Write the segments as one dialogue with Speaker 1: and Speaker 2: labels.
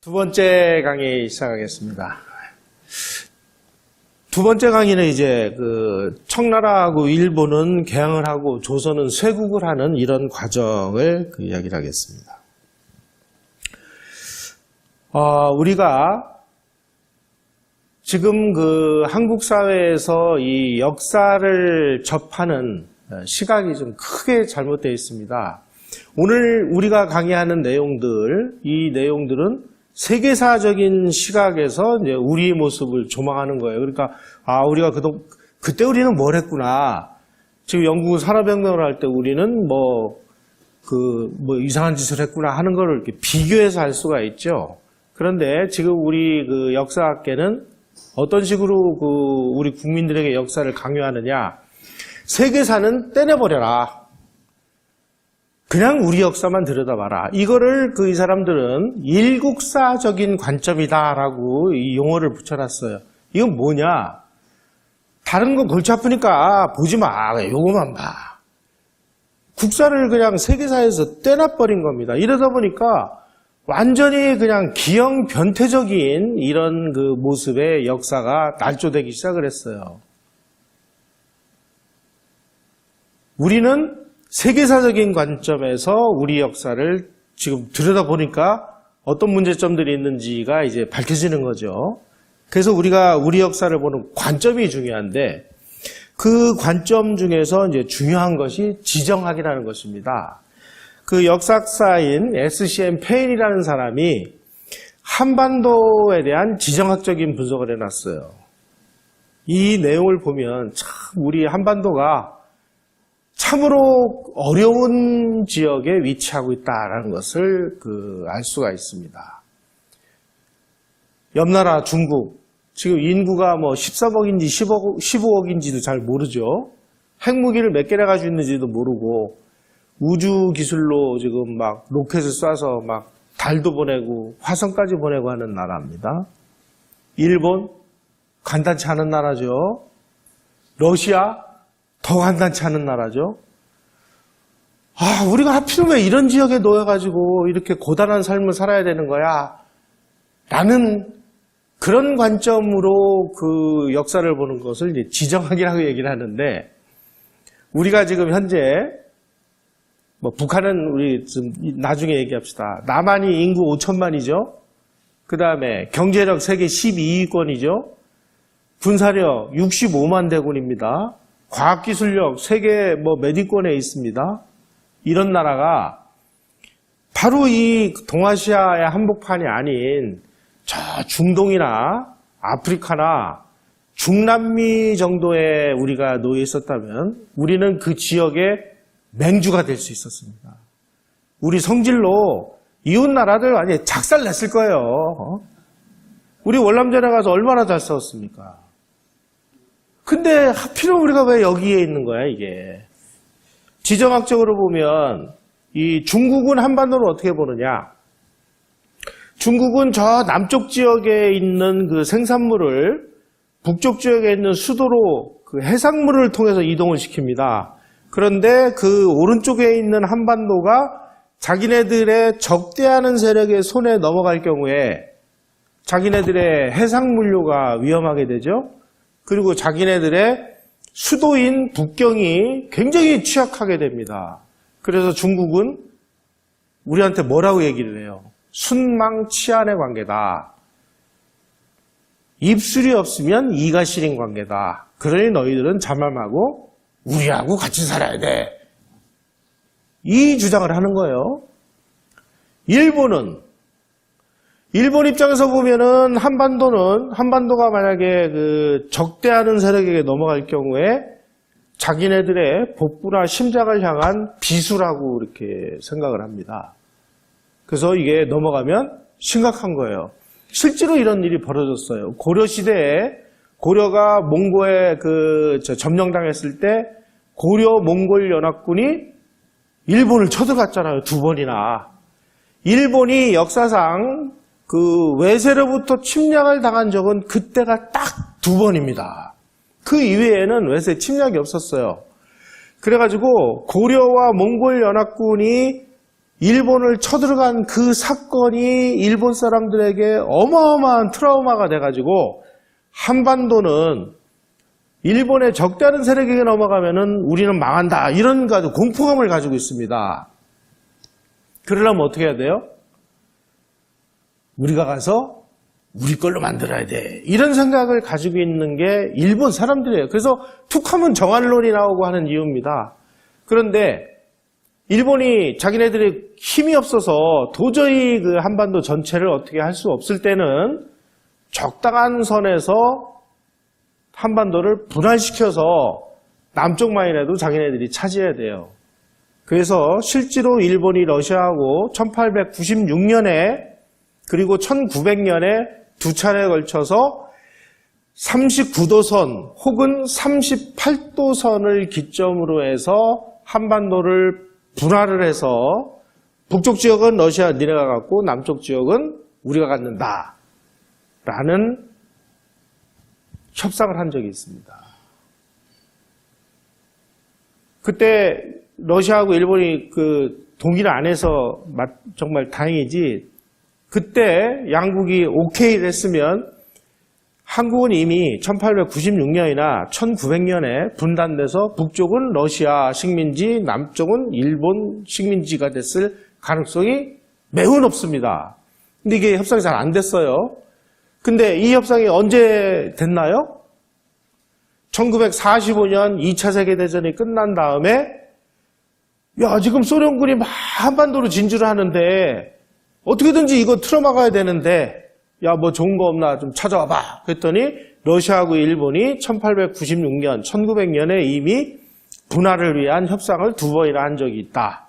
Speaker 1: 두 번째 강의 시작하겠습니다. 두 번째 강의는 이제 청나라하고 일본은 개항을 하고 조선은 쇄국을 하는 이런 과정을 이야기를 하겠습니다. 우리가 지금 한국 사회에서 이 역사를 접하는 시각이 좀 크게 잘못되어 있습니다. 오늘 우리가 강의하는 내용들, 이 내용들은 세계사적인 시각에서 이제 우리의 모습을 조망하는 거예요. 그러니까, 우리가 그때 우리는 뭘 했구나. 지금 영국 산업혁명을 할 때 우리는 이상한 짓을 했구나 하는 걸 이렇게 비교해서 할 수가 있죠. 그런데 지금 우리 역사학계는 어떤 식으로 우리 국민들에게 역사를 강요하느냐. 세계사는 떼내버려라. 그냥 우리 역사만 들여다봐라. 이거를 이 사람들은 일국사적인 관점이다라고 이 용어를 붙여놨어요. 이건 뭐냐? 다른 거 골치 아프니까 보지 마. 요거만 봐. 국사를 그냥 세계사에서 떼놔버린 겁니다. 이러다 보니까 완전히 그냥 기형 변태적인 이런 모습의 역사가 날조되기 시작을 했어요. 우리는 세계사적인 관점에서 우리 역사를 지금 들여다보니까 어떤 문제점들이 있는지가 이제 밝혀지는 거죠. 그래서 우리가 우리 역사를 보는 관점이 중요한데 그 관점 중에서 이제 중요한 것이 지정학이라는 것입니다. 역사학사인 S.C.M. 페인이라는 사람이 한반도에 대한 지정학적인 분석을 해놨어요. 이 내용을 보면 참 우리 한반도가 참으로 어려운 지역에 위치하고 있다는 것을 알 수가 있습니다. 옆나라 중국, 지금 인구가 13억인지 15억인지도 잘 모르죠. 핵무기를 몇 개나 가지고 있는지도 모르고 우주 기술로 지금 로켓을 쏴서 달도 보내고 화성까지 보내고 하는 나라입니다. 일본, 간단치 않은 나라죠. 러시아, 더 간단치 않은 나라죠. 우리가 하필이면 왜 이런 지역에 놓여가지고 이렇게 고단한 삶을 살아야 되는 거야? 라는 그런 관점으로 역사를 보는 것을 이제 지정학이라고 얘기를 하는데, 우리가 지금 현재, 북한은 우리 좀 나중에 얘기합시다. 남한이 인구 5천만이죠? 그 다음에 경제력 세계 12위권이죠? 군사력 65만 대군입니다. 과학기술력 세계 몇 위권에 있습니다. 이런 나라가 바로 이 동아시아의 한복판이 아닌 저 중동이나 아프리카나 중남미 정도에 우리가 놓여 있었다면 우리는 그 지역의 맹주가 될 수 있었습니다. 우리 성질로 이웃 나라들 완전히 작살냈을 거예요. 우리 월남전에 가서 얼마나 잘 싸웠습니까? 근데 하필은 우리가 왜 여기에 있는 거야, 이게. 지정학적으로 보면 이 중국은 한반도를 어떻게 보느냐. 중국은 저 남쪽 지역에 있는 생산물을 북쪽 지역에 있는 수도로 해상물을 통해서 이동을 시킵니다. 그런데 오른쪽에 있는 한반도가 자기네들의 적대하는 세력의 손에 넘어갈 경우에 자기네들의 해상물류가 위험하게 되죠. 그리고 자기네들의 수도인 북경이 굉장히 취약하게 됩니다. 그래서 중국은 우리한테 뭐라고 얘기를 해요? 순망치안의 관계다. 입술이 없으면 이가 시린 관계다. 그러니 너희들은 자만하고 우리하고 같이 살아야 돼. 이 주장을 하는 거예요. 일본 입장에서 보면은 한반도가 만약에 적대하는 세력에게 넘어갈 경우에 자기네들의 복부나 심장을 향한 비수라고 이렇게 생각을 합니다. 그래서 이게 넘어가면 심각한 거예요. 실제로 이런 일이 벌어졌어요. 고려시대에 고려가 몽고에 점령당했을 때 고려 몽골 연합군이 일본을 쳐들어갔잖아요. 2번이나. 일본이 역사상 외세로부터 침략을 당한 적은 그때가 딱 2번입니다. 그 이외에는 외세 침략이 없었어요. 그래가지고 고려와 몽골 연합군이 일본을 쳐들어간 그 사건이 일본 사람들에게 어마어마한 트라우마가 돼가지고 한반도는 일본의 적대하는 세력에게 넘어가면은 우리는 망한다. 이런 공포감을 가지고 있습니다. 그러려면 어떻게 해야 돼요? 우리가 가서 우리 걸로 만들어야 돼. 이런 생각을 가지고 있는 게 일본 사람들이에요. 그래서 툭하면 정한론이 나오고 하는 이유입니다. 그런데 일본이 자기네들이 힘이 없어서 도저히 그 한반도 전체를 어떻게 할 수 없을 때는 적당한 선에서 한반도를 분할시켜서 남쪽만이라도 자기네들이 차지해야 돼요. 그래서 실제로 일본이 러시아하고 1896년에 그리고 1900년에 두 차례에 걸쳐서 39도선 혹은 38도선을 기점으로 해서 한반도를 분할을 해서 북쪽 지역은 러시아 니네가 갖고 남쪽 지역은 우리가 갖는다 라는 협상을 한 적이 있습니다. 그때 러시아하고 일본이 동의를 안 해서 정말 다행이지, 그때 양국이 오케이를 했으면 한국은 이미 1896년이나 1900년에 분단돼서 북쪽은 러시아 식민지, 남쪽은 일본 식민지가 됐을 가능성이 매우 높습니다. 근데 이게 협상이 잘 안 됐어요. 근데 이 협상이 언제 됐나요? 1945년 2차 세계대전이 끝난 다음에 지금 소련군이 막 한반도로 진주를 하는데 어떻게든지 이거 틀어막아야 되는데 뭐 좋은 거 없나 좀 찾아와봐. 그랬더니 러시아하고 일본이 1896년, 1900년에 이미 분할을 위한 협상을 2번이나 한 적이 있다.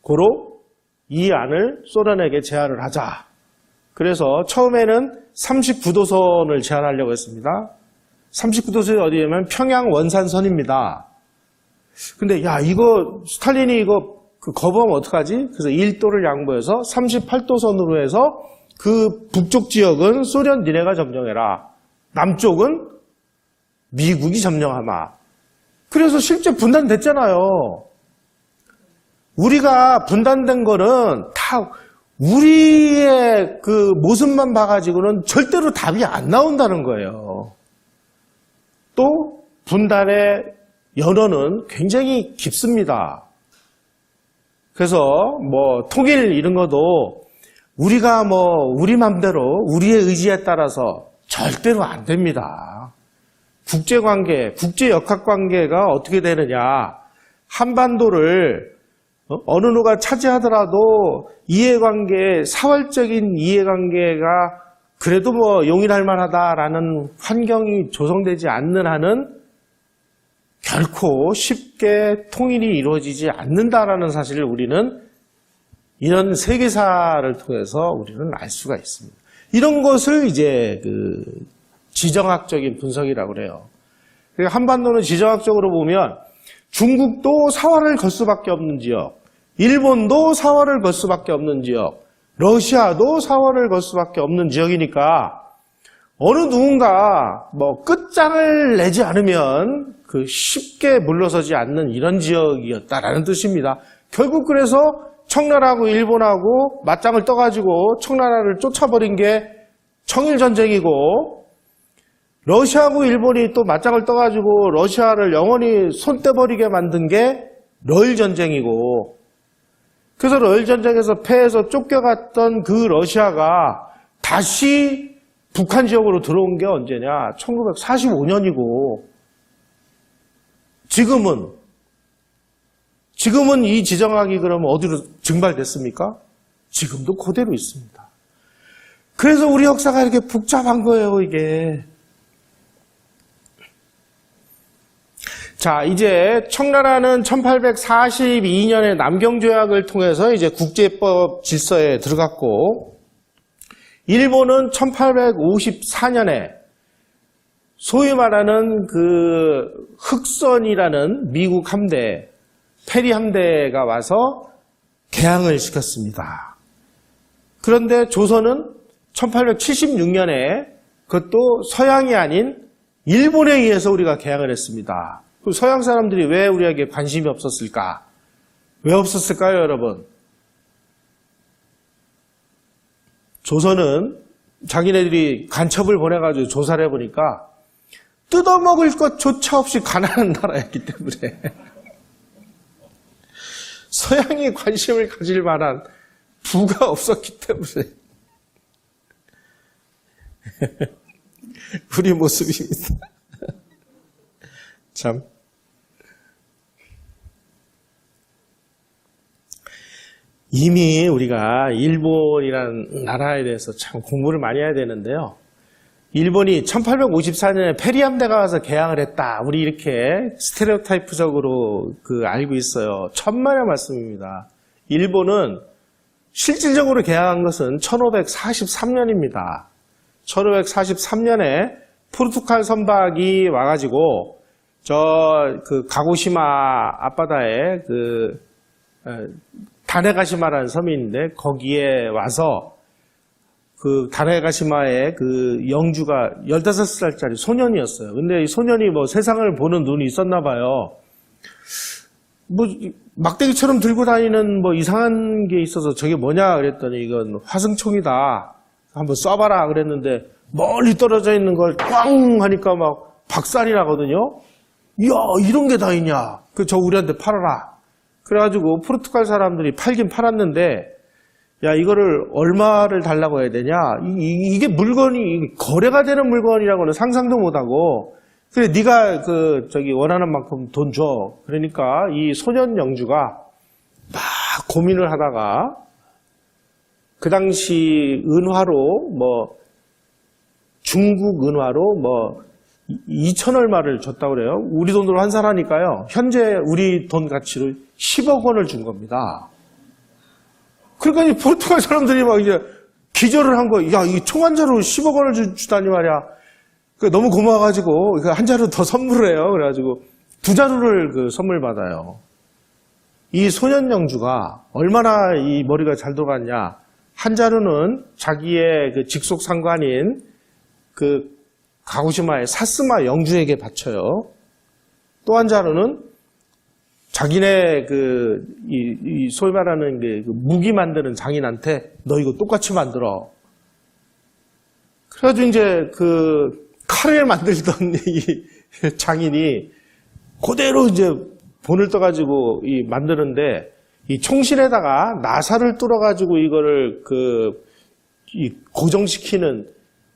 Speaker 1: 고로 이 안을 소련에게 제안을 하자. 그래서 처음에는 39도선을 제안하려고 했습니다. 39도선이 어디냐면 평양 원산선입니다. 근데 이거 스탈린이 이거 거부하면 어떡하지? 그래서 1도를 양보해서 38도선으로 해서 그 북쪽 지역은 소련 니네가 점령해라. 남쪽은 미국이 점령하마. 그래서 실제 분단됐잖아요. 우리가 분단된 거는 다 우리의 그 모습만 봐가지고는 절대로 답이 안 나온다는 거예요. 또 분단의 연원은 굉장히 깊습니다. 그래서 통일 이런 것도 우리가 우리 맘대로 우리의 의지에 따라서 절대로 안 됩니다. 국제관계, 국제역학관계가 어떻게 되느냐. 한반도를 어느 누가 차지하더라도 이해관계, 사활적인 이해관계가 그래도 용인할 만하다라는 환경이 조성되지 않는 한은 결코 쉽게 통일이 이루어지지 않는다라는 사실을 우리는 이런 세계사를 통해서 우리는 알 수가 있습니다. 이런 것을 이제 지정학적인 분석이라고 그래요. 그러니까 한반도는 지정학적으로 보면 중국도 사활을 걸 수밖에 없는 지역, 일본도 사활을 걸 수밖에 없는 지역, 러시아도 사활을 걸 수밖에 없는 지역이니까 어느 누군가 끝장을 내지 않으면 쉽게 물러서지 않는 이런 지역이었다라는 뜻입니다. 결국 그래서 청나라하고 일본하고 맞짱을 떠가지고 청나라를 쫓아버린 게 청일전쟁이고, 러시아하고 일본이 또 맞짱을 떠가지고 러시아를 영원히 손 떼버리게 만든 게 러일전쟁이고, 그래서 러일전쟁에서 패해서 쫓겨갔던 그 러시아가 다시 북한 지역으로 들어온 게 언제냐? 1945년이고, 지금은 이 지정학이 그러면 어디로 증발됐습니까? 지금도 그대로 있습니다. 그래서 우리 역사가 이렇게 복잡한 거예요, 이게. 자, 이제 청나라는 1842년에 남경조약을 통해서 이제 국제법 질서에 들어갔고, 일본은 1854년에 소위 말하는 흑선이라는 미국 함대, 페리 함대가 와서 개항을 시켰습니다. 그런데 조선은 1876년에 그것도 서양이 아닌 일본에 의해서 우리가 개항을 했습니다. 그럼 서양 사람들이 왜 우리에게 관심이 없었을까? 왜 없었을까요, 여러분? 조선은 자기네들이 간첩을 보내가지고 조사를 해보니까 뜯어먹을 것조차 없이 가난한 나라였기 때문에 서양이 관심을 가질 만한 부가 없었기 때문에 우리 모습입니다. 참. 이미 우리가 일본이라는 나라에 대해서 참 공부를 많이 해야 되는데요. 일본이 1854년에 페리함대가 와서 개항을 했다. 우리 이렇게 스테레오타이프적으로 알고 있어요. 천만의 말씀입니다. 일본은 실질적으로 개항한 것은 1543년입니다. 1543년에 포르투갈 선박이 와가지고 가고시마 앞바다에 다네가시마라는 섬이 있는데 거기에 와서 다네가시마의 영주가 15살짜리 소년이었어요. 근데 이 소년이 세상을 보는 눈이 있었나 봐요. 막대기처럼 들고 다니는 이상한 게 있어서 저게 뭐냐 그랬더니 이건 화승총이다. 한번 쏴봐라 그랬는데 멀리 떨어져 있는 걸 꽝 하니까 막 박살이 나거든요. 이야, 이런 게 다 있냐. 저 우리한테 팔아라. 그래가지고 포르투갈 사람들이 팔긴 팔았는데 야, 이거를 얼마를 달라고 해야 되냐? 이게 물건이 거래가 되는 물건이라고는 상상도 못하고, 그래 네가 원하는 만큼 돈 줘. 그러니까 이 소년 영주가 막 고민을 하다가 그 당시 은화로 중국 은화로 2천 얼마를 줬다고 그래요. 우리 돈으로 환산하니까요. 현재 우리 돈 가치로 10억 원을 준 겁니다. 그러니까 이 포르투갈 사람들이 막 이제 기절을 한 거예요. 야, 이 총 한 자루 10억 원을 주다니 말이야. 너무 고마워가지고 한 자루 더 선물을 해요. 그래가지고 2자루를 선물 받아요. 이 소년 영주가 얼마나 이 머리가 잘 돌아갔냐. 한 자루는 자기의 직속 상관인 가고시마의 사스마 영주에게 바쳐요. 또 한 자루는 자기네 소위 말하는 무기 만드는 장인한테 너 이거 똑같이 만들어. 그래가지고 이제 칼을 만들던 이 장인이 그대로 이제 본을 떠가지고 만드는데 이 총신에다가 나사를 뚫어가지고 이거를 고정시키는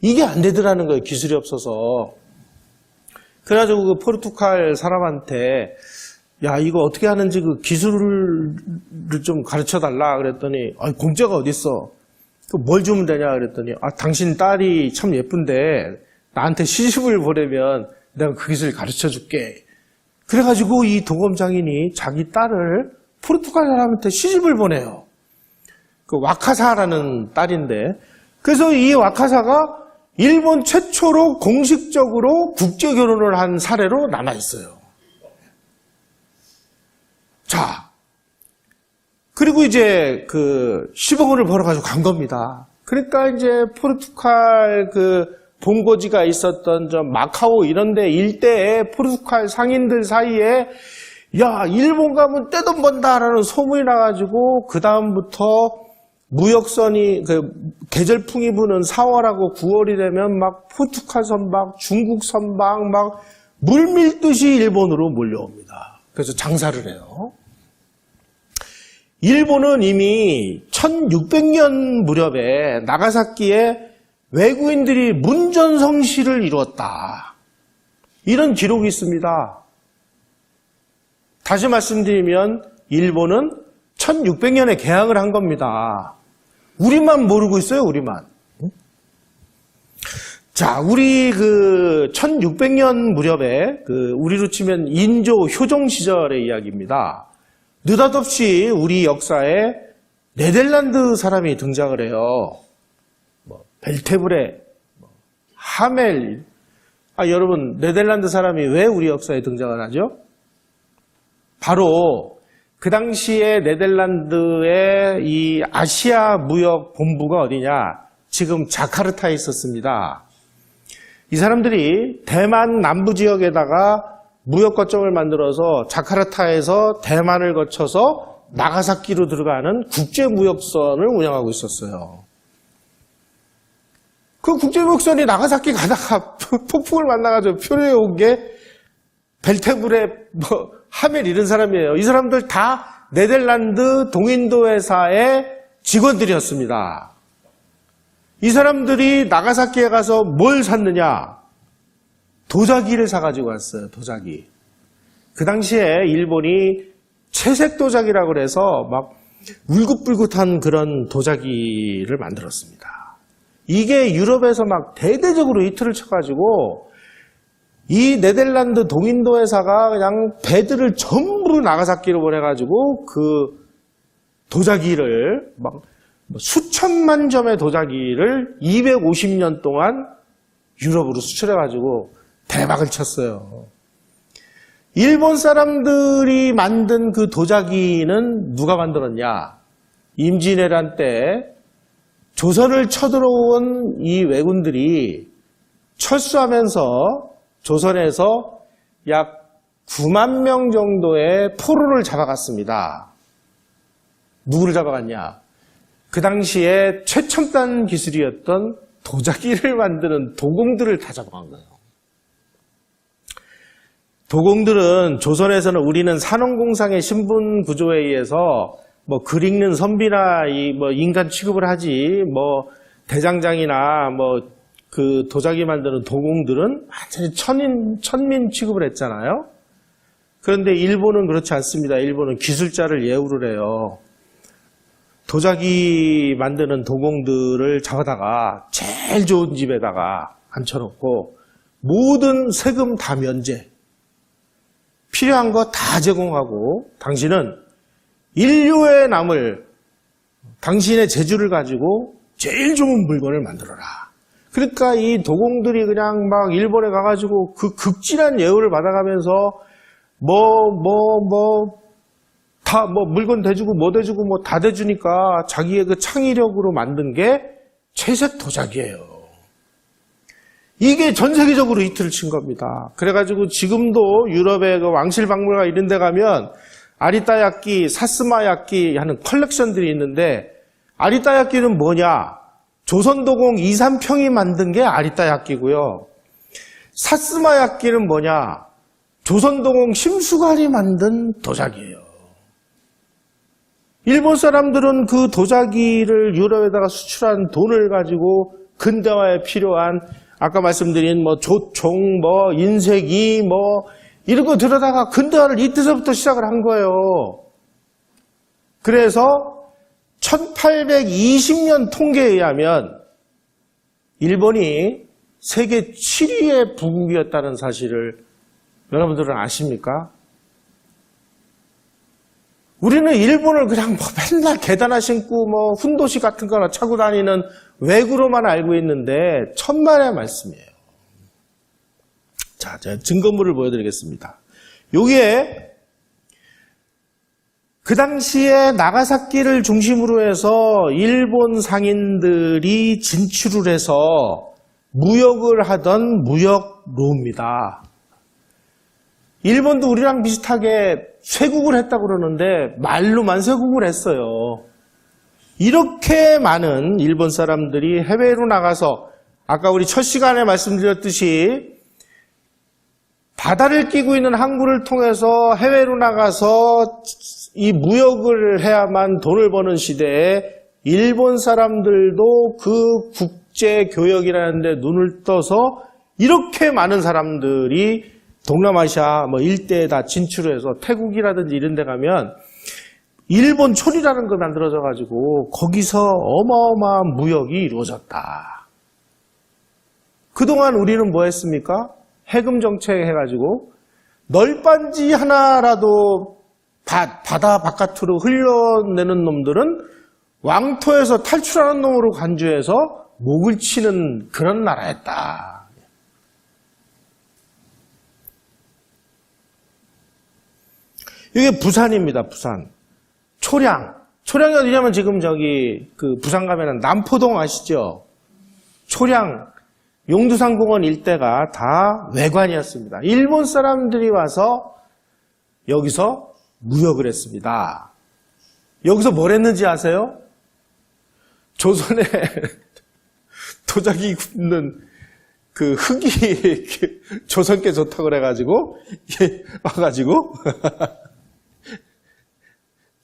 Speaker 1: 이게 안 되더라는 거예요. 기술이 없어서. 그래가지고 포르투갈 사람한테 야, 이거 어떻게 하는지 기술을 좀 가르쳐 달라 그랬더니 공짜가 어딨어? 뭘 주면 되냐 그랬더니 당신 딸이 참 예쁜데 나한테 시집을 보내면 내가 그 기술 가르쳐 줄게. 그래가지고 이 도검장인이 자기 딸을 포르투갈 사람한테 시집을 보내요. 와카사라는 딸인데 그래서 이 와카사가 일본 최초로 공식적으로 국제 결혼을 한 사례로 남아 있어요. 자, 그리고 이제 10억 원을 벌어가지고 간 겁니다. 그러니까 이제 포르투갈 본고지가 있었던 마카오 이런데 일대에 포르투갈 상인들 사이에 야, 일본 가면 떼돈 번다라는 소문이 나가지고 그 다음부터 무역선이 계절풍이 부는 4월하고 9월이 되면 막 포르투갈 선박, 중국 선박 막 물밀듯이 일본으로 몰려옵니다. 그래서 장사를 해요. 일본은 이미 1600년 무렵에 나가사키에 외국인들이 문전성시를 이루었다. 이런 기록이 있습니다. 다시 말씀드리면 일본은 1600년에 개항을 한 겁니다. 우리만 모르고 있어요, 우리만. 자, 우리 1600년 무렵에 우리로 치면 인조 효종 시절의 이야기입니다. 느닷없이 우리 역사에 네덜란드 사람이 등장을 해요. 벨테브레, 하멜. 여러분, 네덜란드 사람이 왜 우리 역사에 등장을 하죠? 바로 그 당시에 네덜란드의 이 아시아 무역 본부가 어디냐? 지금 자카르타에 있었습니다. 이 사람들이 대만 남부 지역에다가 무역 거점을 만들어서 자카르타에서 대만을 거쳐서 나가사키로 들어가는 국제무역선을 운영하고 있었어요. 그 국제무역선이 나가사키 가다가 폭풍을 만나가지고 표류해 온 게 벨테브레, 하멜 이런 사람이에요. 이 사람들 다 네덜란드 동인도 회사의 직원들이었습니다. 이 사람들이 나가사키에 가서 뭘 샀느냐? 도자기를 사가지고 왔어요. 도자기. 그 당시에 일본이 채색 도자기라고 그래서 막 울긋불긋한 그런 도자기를 만들었습니다. 이게 유럽에서 막 대대적으로 히트를 쳐가지고 이 네덜란드 동인도 회사가 그냥 배들을 전부 나가사키로 보내가지고 그 도자기를 막 수천만 점의 도자기를 250년 동안 유럽으로 수출해가지고 대박을 쳤어요. 일본 사람들이 만든 그 도자기는 누가 만들었냐? 임진왜란 때 조선을 쳐들어온 이 왜군들이 철수하면서 조선에서 약 9만 명 정도의 포로를 잡아갔습니다. 누구를 잡아갔냐? 그 당시에 최첨단 기술이었던 도자기를 만드는 도공들을 다 잡아간 거예요. 도공들은 조선에서는 우리는 산업공상의 신분 구조에 의해서 뭐 글 읽는 선비나 인간 취급을 하지 대장장이나 그 도자기 만드는 도공들은 완전히 천민 취급을 했잖아요. 그런데 일본은 그렇지 않습니다. 일본은 기술자를 예우를 해요. 도자기 만드는 도공들을 잡아다가 제일 좋은 집에다가 앉혀놓고 모든 세금 다 면제, 필요한 거 다 제공하고 당신은 인류에 남을 당신의 재주를 가지고 제일 좋은 물건을 만들어라. 그러니까 이 도공들이 그냥 막 일본에 가가지고 그 극진한 예우를 받아가면서 다 물건 대주고 대주고 다 대주니까 자기의 그 창의력으로 만든 게 채색 도자기예요. 이게 전 세계적으로 히트를 친 겁니다. 그래가지고 지금도 유럽의 그 왕실박물관 이런 데 가면 아리따야끼, 사스마야끼 하는 컬렉션들이 있는데 아리따야끼는 뭐냐? 조선도공 2, 3평이 만든 게 아리따야끼고요. 사스마야끼는 뭐냐? 조선도공 심수관이 만든 도자기예요. 일본 사람들은 그 도자기를 유럽에다가 수출한 돈을 가지고 근대화에 필요한 아까 말씀드린 조총, 인쇄기, 이런 거 들여다가 근대화를 이때서부터 시작을 한 거예요. 그래서 1820년 통계에 의하면 일본이 세계 7위의 부국이었다는 사실을 여러분들은 아십니까? 우리는 일본을 그냥 맨날 계단화 신고 훈도시 같은 거나 차고 다니는 외구로만 알고 있는데 천만의 말씀이에요. 자, 제가 증거물을 보여드리겠습니다. 요게 그 당시에 나가사키를 중심으로 해서 일본 상인들이 진출을 해서 무역을 하던 무역로입니다. 일본도 우리랑 비슷하게 쇄국을 했다고 그러는데 말로만 쇄국을 했어요. 이렇게 많은 일본 사람들이 해외로 나가서 아까 우리 첫 시간에 말씀드렸듯이 바다를 끼고 있는 항구를 통해서 해외로 나가서 이 무역을 해야만 돈을 버는 시대에 일본 사람들도 그 국제교역이라는 데 눈을 떠서 이렇게 많은 사람들이 동남아시아 일대에 다 진출해서 태국이라든지 이런 데 가면 일본 촌이라는 거 만들어져 가지고 거기서 어마어마한 무역이 이루어졌다. 그동안 우리는 뭐 했습니까? 해금 정책 해가지고 널빤지 하나라도 바다 바깥으로 흘려내는 놈들은 왕토에서 탈출하는 놈으로 간주해서 목을 치는 그런 나라였다. 이게 부산입니다. 부산. 초량이 어디냐면 지금 그 부산 가면은 남포동 아시죠? 초량, 용두산공원 일대가 다 외관이었습니다. 일본 사람들이 와서 여기서 무역을 했습니다. 여기서 뭘 했는지 아세요? 조선에 도자기 굽는 그 흙이 조선께 좋다고 그래가지고 와가지고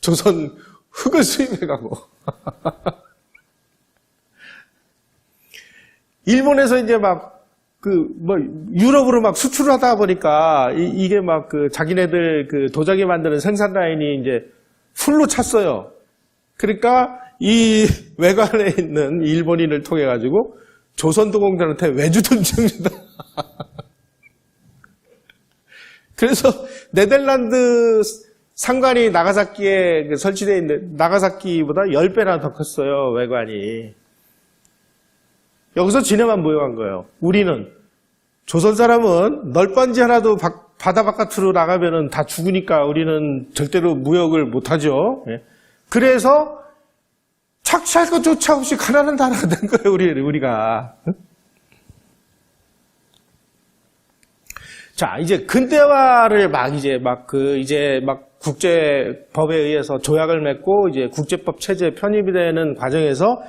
Speaker 1: 조선 흙을 수입해가고 일본에서 이제 막 유럽으로 막 수출을 하다 보니까 이게 막 자기네들 도자기 만드는 생산 라인이 이제 풀로 찼어요. 그러니까 이 외관에 있는 일본인을 통해 가지고 조선도공들한테 왜 주든지 줍니다. 그래서 네덜란드 상관이 나가사키에 설치되어 있는 나가사키보다 10배나 더 컸어요. 외관이. 여기서 지네만 모여간 거예요. 우리는 조선 사람은 널빤지 하나도 바다 바깥으로 나가면은 다 죽으니까 우리는 절대로 무역을 못하죠. 그래서 착취할 것조차 없이 가난한 나라가 된 거예요. 우리가. 자, 이제 근대화를 이제 국제법에 의해서 조약을 맺고 이제 국제법 체제에 편입이 되는 과정에서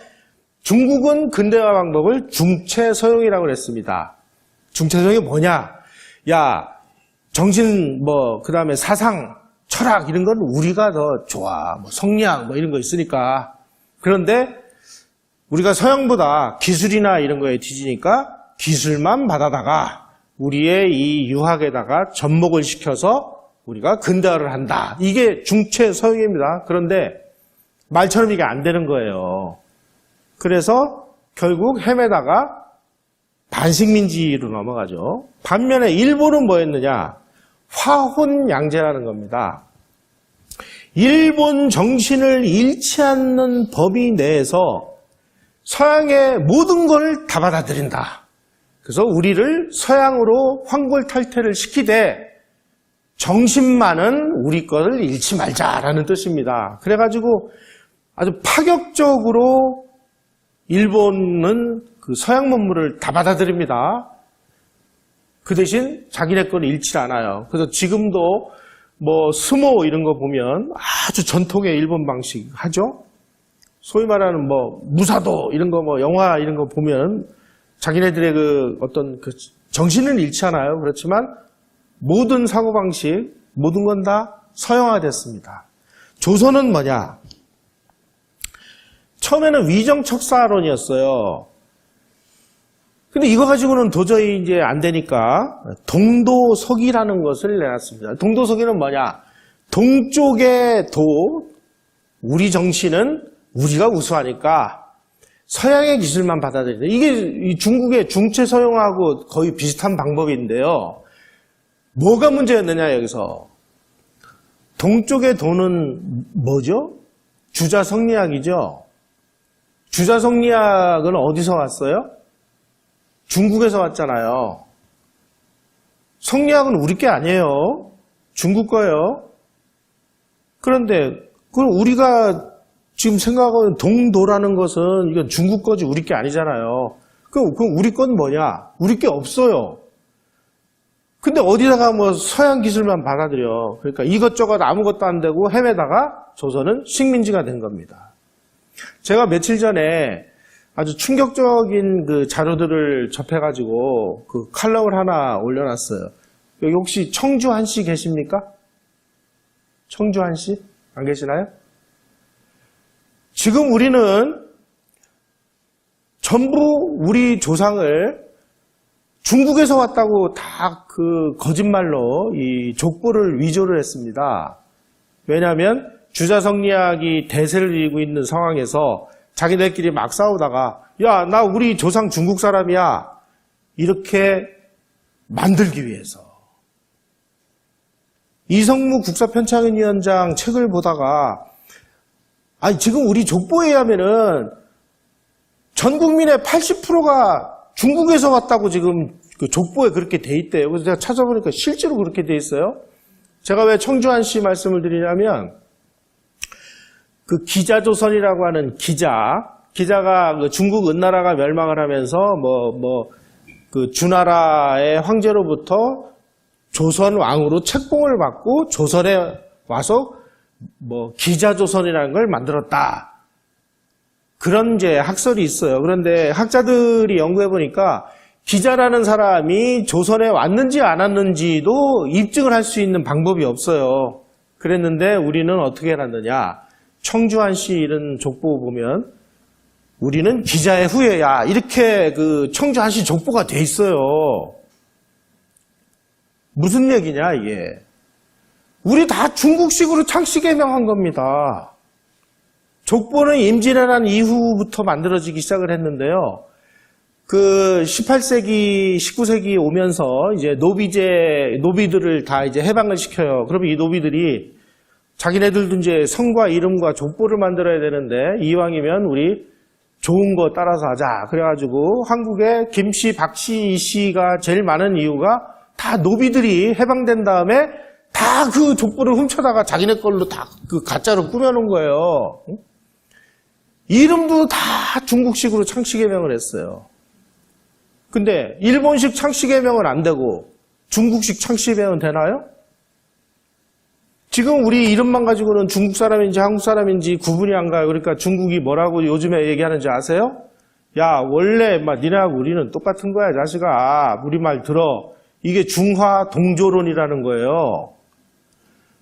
Speaker 1: 중국은 근대화 방법을 중체서용이라고 그랬습니다. 중체서용이 뭐냐? 야, 정신, 그 다음에 사상, 철학, 이런 건 우리가 더 좋아. 성리학, 이런 거 있으니까. 그런데 우리가 서양보다 기술이나 이런 거에 뒤지니까 기술만 받아다가 우리의 이 유학에다가 접목을 시켜서 우리가 근대화를 한다. 이게 중체서용입니다. 그런데 말처럼 이게 안 되는 거예요. 그래서 결국 헤매다가 반식민지로 넘어가죠. 반면에 일본은 뭐였느냐? 화혼양제라는 겁니다. 일본 정신을 잃지 않는 범위 내에서 서양의 모든 걸 다 받아들인다. 그래서 우리를 서양으로 환골탈태를 시키되 정신만은 우리 것을 잃지 말자라는 뜻입니다. 그래가지고 아주 파격적으로 일본은 서양 문물을 다 받아들입니다. 그 대신 자기네 건 잃지 않아요. 그래서 지금도 스모 이런 거 보면 아주 전통의 일본 방식 하죠. 소위 말하는 무사도 이런 거 영화 이런 거 보면 자기네들의 어떤 정신은 잃지 않아요. 그렇지만 모든 사고방식, 모든 건 다 서양화됐습니다. 조선은 뭐냐? 처음에는 위정척사론이었어요. 근데 이거 가지고는 도저히 이제 안 되니까 동도서기라는 것을 내놨습니다. 동도서기는 뭐냐? 동쪽의 우리 정신은 우리가 우수하니까 서양의 기술만 받아들인다. 이게 중국의 중체서용하고 거의 비슷한 방법인데요. 뭐가 문제였느냐 여기서. 동쪽의 도는 뭐죠? 주자성리학이죠. 주자성리학은 어디서 왔어요? 중국에서 왔잖아요. 성리학은 우리 게 아니에요. 중국 거예요. 그런데 그럼 우리가 지금 생각하는 동도라는 것은 이건 중국 거지 우리 게 아니잖아요. 그럼 우리 건 뭐냐? 우리 게 없어요. 근데 어디다가 서양 기술만 받아들여. 그러니까 이것저것 아무것도 안 되고 헤매다가 조선은 식민지가 된 겁니다. 제가 며칠 전에 아주 충격적인 자료들을 접해가지고 칼럼을 하나 올려놨어요. 여기 혹시 청주한 씨 계십니까? 청주한 씨? 안 계시나요? 지금 우리는 전부 우리 조상을 중국에서 왔다고 다 거짓말로 이 족보를 위조를 했습니다. 왜냐하면 주자성리학이 대세를 이루고 있는 상황에서 자기네끼리 막 싸우다가 야, 나 우리 조상 중국 사람이야. 이렇게 만들기 위해서. 이성무 국사편찬위원장 책을 보다가 지금 우리 족보에 의하면은 전 국민의 80%가 중국에서 왔다고 지금 족보에 그렇게 돼 있대요. 그래서 제가 찾아보니까 실제로 그렇게 돼 있어요. 제가 왜 청주한 씨 말씀을 드리냐면 기자조선이라고 하는 기자가 중국 은나라가 멸망을 하면서 주나라의 황제로부터 조선 왕으로 책봉을 받고 조선에 와서 기자조선이라는 걸 만들었다. 그런 이제 학설이 있어요. 그런데 학자들이 연구해 보니까 기자라는 사람이 조선에 왔는지 안 왔는지도 입증을 할 수 있는 방법이 없어요. 그랬는데 우리는 어떻게 해놨느냐. 청주한 씨 이런 족보 보면 우리는 기자의 후예야. 이렇게 그 청주한 씨 족보가 돼 있어요. 무슨 얘기냐 이게. 우리 다 중국식으로 창씨개명한 겁니다. 족보는 임진왜란 이후부터 만들어지기 시작을 했는데요. 그 18세기, 19세기 오면서 이제 노비들을 다 이제 해방을 시켜요. 그러면 이 노비들이 자기네들도 이제 성과 이름과 족보를 만들어야 되는데 이왕이면 우리 좋은 거 따라서 하자. 그래가지고 한국에 김씨, 박씨, 이씨가 제일 많은 이유가 다 노비들이 해방된 다음에 다 그 족보를 훔쳐다가 자기네 걸로 다 그 가짜로 꾸며놓은 거예요. 이름도 다 중국식으로 창씨개명을 했어요. 근데 일본식 창씨개명은 안 되고 중국식 창씨개명은 되나요? 지금 우리 이름만 가지고는 중국 사람인지 한국 사람인지 구분이 안 가요. 그러니까 중국이 뭐라고 요즘에 얘기하는지 아세요? 야, 원래 니네하고 우리는 똑같은 거야, 자식아. 우리 말 들어. 이게 중화 동조론이라는 거예요.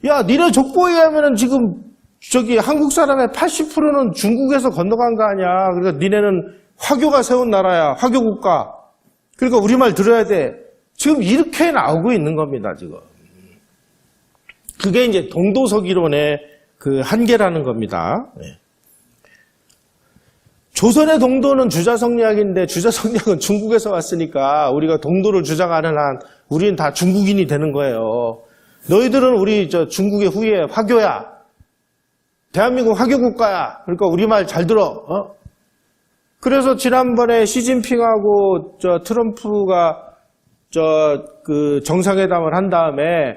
Speaker 1: 야, 니네 족보에 의하면은 지금 저기 한국 사람의 80%는 중국에서 건너간 거 아니야. 그러니까 니네는 화교가 세운 나라야. 화교 국가. 그러니까 우리 말 들어야 돼. 지금 이렇게 나오고 있는 겁니다, 지금. 그게 이제 동도서기론의 그 한계라는 겁니다. 네. 조선의 동도는 주자성리학인데 주자성리학은 중국에서 왔으니까 우리가 동도를 주장하는 한 우리는 다 중국인이 되는 거예요. 너희들은 우리 저 중국의 후예 화교야. 대한민국 화교 국가야. 그러니까 우리 말 잘 들어. 그래서 지난번에 시진핑하고 저 트럼프가 그 정상회담을 한 다음에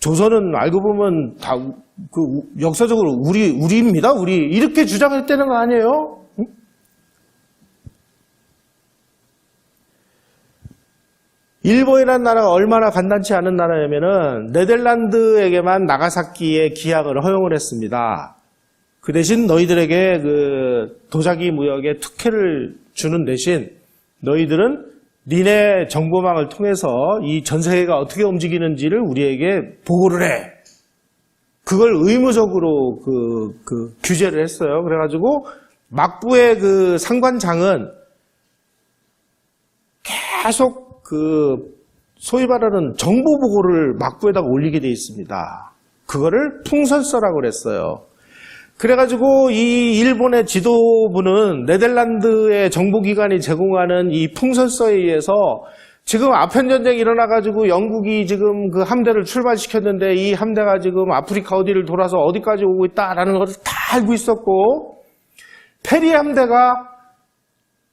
Speaker 1: 조선은 알고 보면 다 그 역사적으로 우리입니다. 우리 이렇게 주장했다는 거 아니에요? 응? 일본이라는 나라가 얼마나 간단치 않은 나라냐면은 네덜란드에게만 나가사키의 기약을 허용을 했습니다. 그 대신 너희들에게 그 도자기 무역에 특혜를 주는 대신 너희들은 니네 정보망을 통해서 이 전 세계가 어떻게 움직이는지를 우리에게 보고를 해. 그걸 의무적으로 그 규제를 했어요. 그래가지고 막부의 그 상관장은 계속 그 소위 말하는 정보 보고를 막부에다가 올리게 돼 있습니다. 그거를 풍설서라고 그랬어요. 그래가지고 이 일본의 지도부는 네덜란드의 정보기관이 제공하는 이 풍설서에 의해서 지금 아편전쟁이 일어나가지고 영국이 지금 그 함대를 출발시켰는데 이 함대가 지금 아프리카 어디를 돌아서 어디까지 오고 있다라는 것을 다 알고 있었고 페리 함대가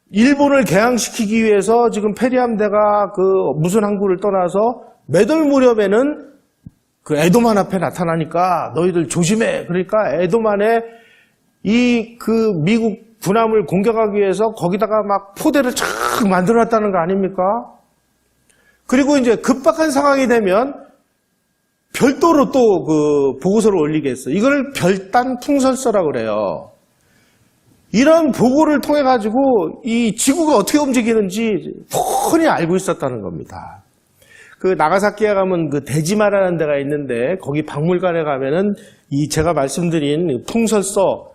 Speaker 1: 일본을 개항시키기 위해서 지금 페리 함대가 그 무슨 항구를 떠나서 몇 월 무렵에는 그 에도만 앞에 나타나니까 너희들 조심해. 그러니까 에도만에 이 그 미국 군함을 공격하기 위해서 거기다가 막 포대를 쫙 만들어놨다는 거 아닙니까? 그리고 이제 급박한 상황이 되면 별도로 또 그 보고서를 올리겠어요. 이걸 별단 풍설서라고 그래요. 이런 보고를 통해 가지고 이 지구가 어떻게 움직이는지 훤히 알고 있었다는 겁니다. 그 나가사키에 가면 그 데지마라는 데가 있는데 거기 박물관에 가면은 이 제가 말씀드린 풍설서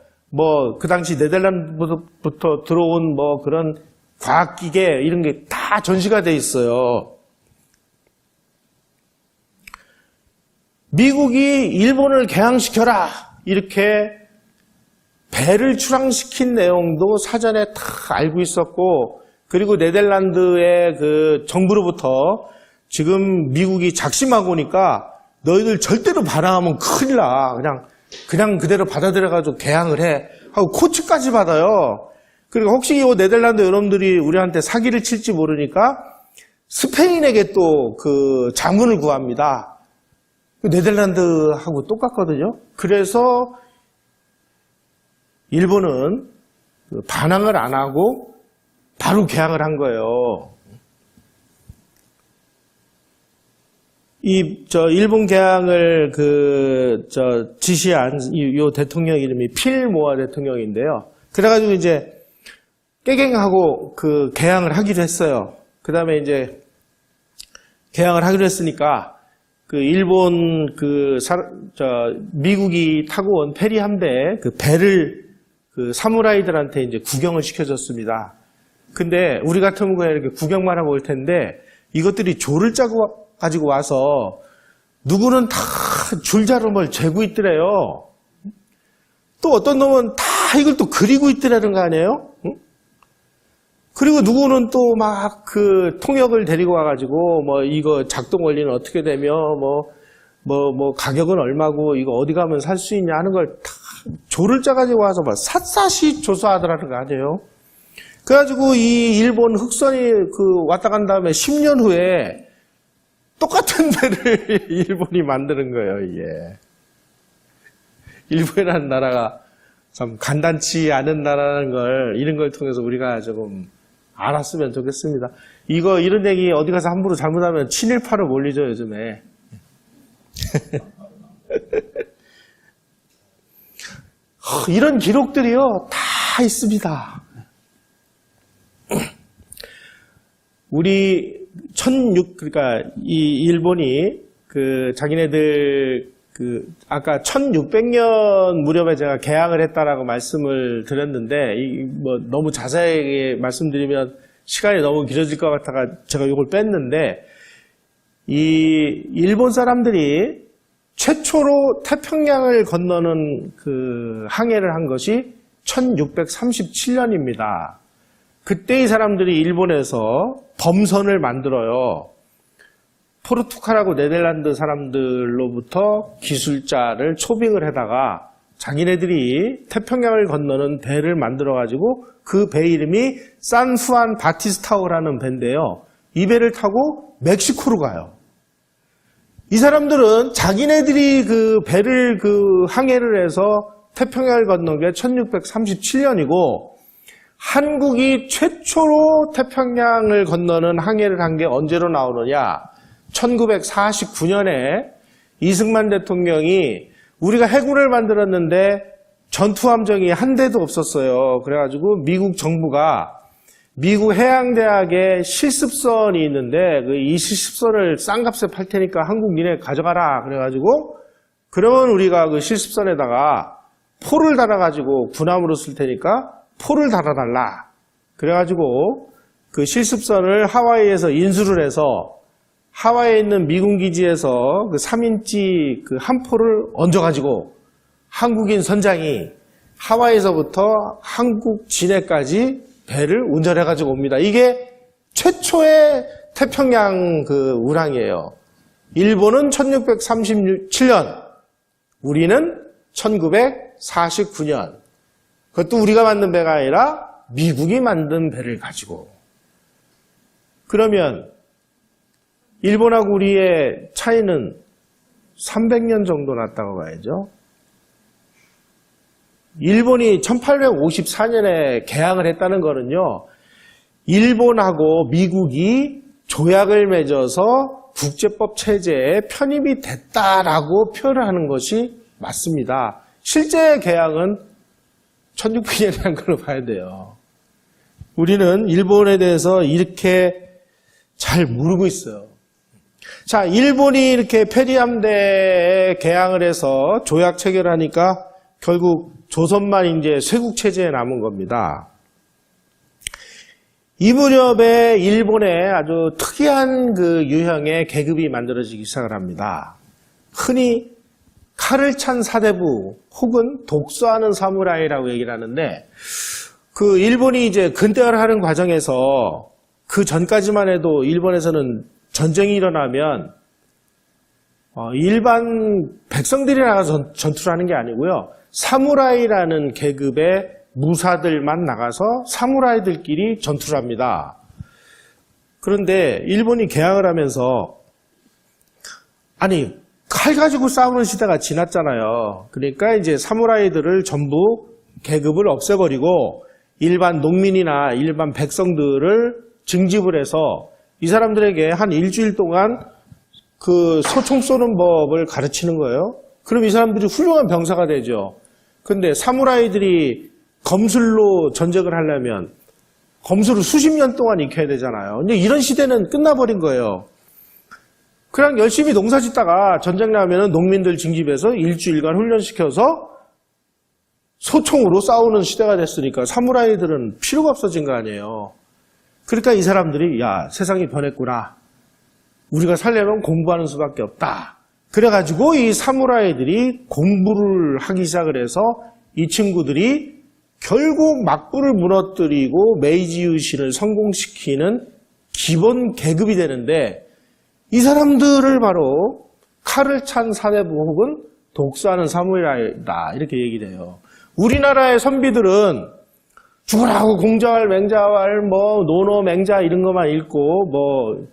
Speaker 1: 그 당시 네덜란드부터 들어온 그런 과학기계 이런 게 다 전시가 돼 있어요. 미국이 일본을 개항시켜라 이렇게 배를 출항시킨 내용도 사전에 다 알고 있었고 그리고 네덜란드의 그 정부로부터 지금 미국이 작심하고 오니까 너희들 절대로 반항하면 큰일 나. 그냥 그대로 받아들여가지고 개항을 해. 하고 코츠까지 받아요. 그리고 혹시 이 네덜란드 여러분들이 우리한테 사기를 칠지 모르니까 스페인에게 또 그 자문을 구합니다. 네덜란드하고 똑같거든요. 그래서 일본은 반항을 안 하고 바로 개항을 한 거예요. 일본 개항을 지시한 요 대통령 이름이 필모아 대통령인데요. 그래가지고 이제 깨갱하고 개항을 하기로 했어요. 그 다음에 이제 개항을 하기로 했으니까 일본 미국이 타고 온 페리 함대 배를 사무라이들한테 이제 구경을 시켜줬습니다. 근데 우리 같으면 그냥 이렇게 구경만 하고 올 텐데 이것들이 조를 짜고 가지고 와서 누구는 다 줄자름을 재고 있더래요. 또 어떤 놈은 다 이걸 또 그리고 있더라는 거 아니에요? 응? 그리고 누구는 또 막 통역을 데리고 와가지고 이거 작동 원리는 어떻게 되며 가격은 얼마고 이거 어디 가면 살 수 있냐 하는 걸 다 조를 짜가지고 와서 샅샅이 조사하더라는 거 아니에요? 그래가지고 이 일본 흑선이 왔다 간 다음에 10년 후에 똑같은 배를 일본이 만드는 거예요, 이게. 일본이라는 나라가 참 간단치 않은 나라라는 걸, 이런 걸 통해서 우리가 조금 알았으면 좋겠습니다. 이런 얘기 어디 가서 함부로 잘못하면 친일파로 몰리죠, 요즘에. 이런 기록들이요, 다 있습니다. 그러니까 이 일본이 자기네들 아까 1600년 무렵에 제가 개항을 했다라고 말씀을 드렸는데 너무 자세하게 말씀드리면 시간이 너무 길어질 것 같아가 제가 이걸 뺐는데 이 일본 사람들이 최초로 태평양을 건너는 항해를 한 것이 1637년입니다. 그때 이 사람들이 일본에서 범선을 만들어요. 포르투갈하고 네덜란드 사람들로부터 기술자를 초빙을 해다가 자기네들이 태평양을 건너는 배를 만들어가지고 그 배 이름이 산후안 바티스타오라는 배인데요. 이 배를 타고 멕시코로 가요. 이 사람들은 자기네들이 배를 항해를 해서 태평양을 건넌 게 1637년이고 한국이 최초로 태평양을 건너는 항해를 한 게 언제로 나오느냐? 1949년에 이승만 대통령이 우리가 해군을 만들었는데 전투함정이 한 대도 없었어요. 그래가지고 미국 정부가 미국 해양대학에 실습선이 있는데 이 실습선을 싼 값에 팔 테니까 한국 니네 가져가라. 그래가지고 그러면 우리가 그 실습선에다가 포를 달아가지고 군함으로 쓸 테니까 포를 달아달라. 그래가지고 그 실습선을 하와이에서 인수를 해서 하와이에 있는 미군 기지에서 3인치 한 포를 얹어가지고 한국인 선장이 하와이에서부터 한국 진해까지 배를 운전해가지고 옵니다. 이게 최초의 태평양 운항이에요. 일본은 1637년, 우리는 1949년. 그것도 우리가 만든 배가 아니라 미국이 만든 배를 가지고. 그러면 일본하고 우리의 차이는 300년 정도 났다고 봐야죠. 일본이 1854년에 개항을 했다는 거는요, 일본하고 미국이 조약을 맺어서 국제법 체제에 편입이 됐다라고 표현을 하는 것이 맞습니다. 실제 개항은 1600년에 한 걸로 봐야 돼요. 우리는 일본에 대해서 이렇게 잘 모르고 있어요. 자, 일본이 이렇게 페리함대에 개항을 해서 조약 체결하니까 결국 조선만 이제 쇄국체제에 남은 겁니다. 이 무렵에 일본에 아주 특이한 유형의 계급이 만들어지기 시작을 합니다. 흔히 칼을 찬 사대부 혹은 독서하는 사무라이라고 얘기를 하는데 일본이 이제 근대화를 하는 과정에서 그 전까지만 해도 일본에서는 전쟁이 일어나면 일반 백성들이 나가서 전투를 하는 게 아니고요. 사무라이라는 계급의 무사들만 나가서 사무라이들끼리 전투를 합니다. 그런데 일본이 개항을 하면서 칼 가지고 싸우는 시대가 지났잖아요. 그러니까 이제 사무라이들을 전부 계급을 없애버리고 일반 농민이나 일반 백성들을 징집을 해서 이 사람들에게 한 일주일 동안 그 소총 쏘는 법을 가르치는 거예요. 그럼 이 사람들이 훌륭한 병사가 되죠. 근데 사무라이들이 검술로 전쟁을 하려면 검술을 수십 년 동안 익혀야 되잖아요. 근데 이런 시대는 끝나버린 거예요. 그냥 열심히 농사 짓다가 전쟁 나면은 농민들 징집해서 일주일간 훈련시켜서 소총으로 싸우는 시대가 됐으니까 사무라이들은 필요가 없어진 거 아니에요. 그러니까 이 사람들이 야, 세상이 변했구나. 우리가 살려면 공부하는 수밖에 없다. 그래가지고 이 사무라이들이 공부를 하기 시작을 해서 이 친구들이 결국 막부를 무너뜨리고 메이지 유신을 성공시키는 기본 계급이 되는데 이 사람들을 바로 칼을 찬 사대부 혹은 독서하는 사무라이다 이렇게 얘기돼요. 우리나라의 선비들은 죽으라고 공자왈, 맹자왈, 뭐 노노, 맹자 이런 것만 읽고 뭐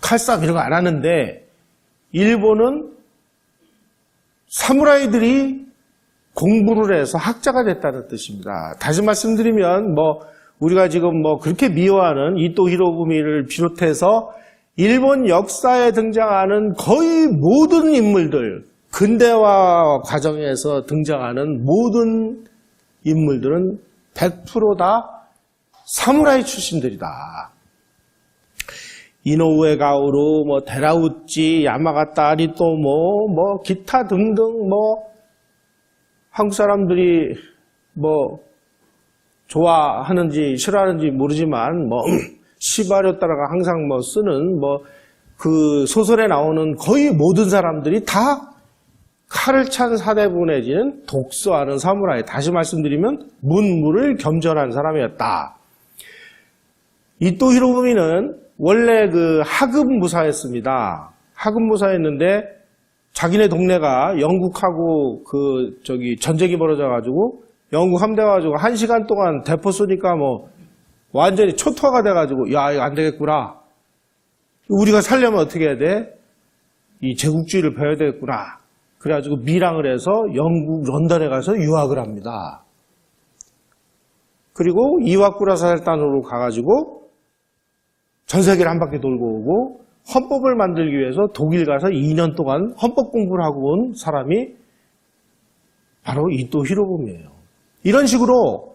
Speaker 1: 칼싸움 이런 거 안 하는데 일본은 사무라이들이 공부를 해서 학자가 됐다는 뜻입니다. 다시 말씀드리면 뭐 우리가 지금 뭐 그렇게 미워하는 이토 히로부미를 비롯해서 일본 역사에 등장하는 거의 모든 인물들, 근대화 과정에서 등장하는 모든 인물들은 100% 다 사무라이 출신들이다. 이노우에 가오루, 뭐 데라우찌, 야마가타 아리토모, 뭐 기타 등등 뭐 한국 사람들이 뭐 좋아하는지 싫어하는지 모르지만 뭐 시바료 따라가 항상 뭐 쓰는 뭐 그 소설에 나오는 거의 모든 사람들이 다 칼을 찬 사대부 내지는 독서하는 사무라이. 다시 말씀드리면 문무를 겸전한 사람이었다. 이토 히로부미는 원래 그 하급무사였습니다. 하급무사였는데 자기네 동네가 영국하고 그 저기 전쟁이 벌어져가지고 영국 함대 가지고 1시간 동안 대포 쏘니까 뭐 완전히 초토화가 돼가지고 야 이거 안 되겠구나. 우리가 살려면 어떻게 해야 돼? 이 제국주의를 배워야 되겠구나. 그래가지고 밀항을 해서 영국 런던에 가서 유학을 합니다. 그리고 이와쿠라사살단으로 가가지고 전 세계를 한 바퀴 돌고 오고 헌법을 만들기 위해서 독일 가서 2년 동안 헌법 공부를 하고 온 사람이 바로 이토 히로부미예요. 이런 식으로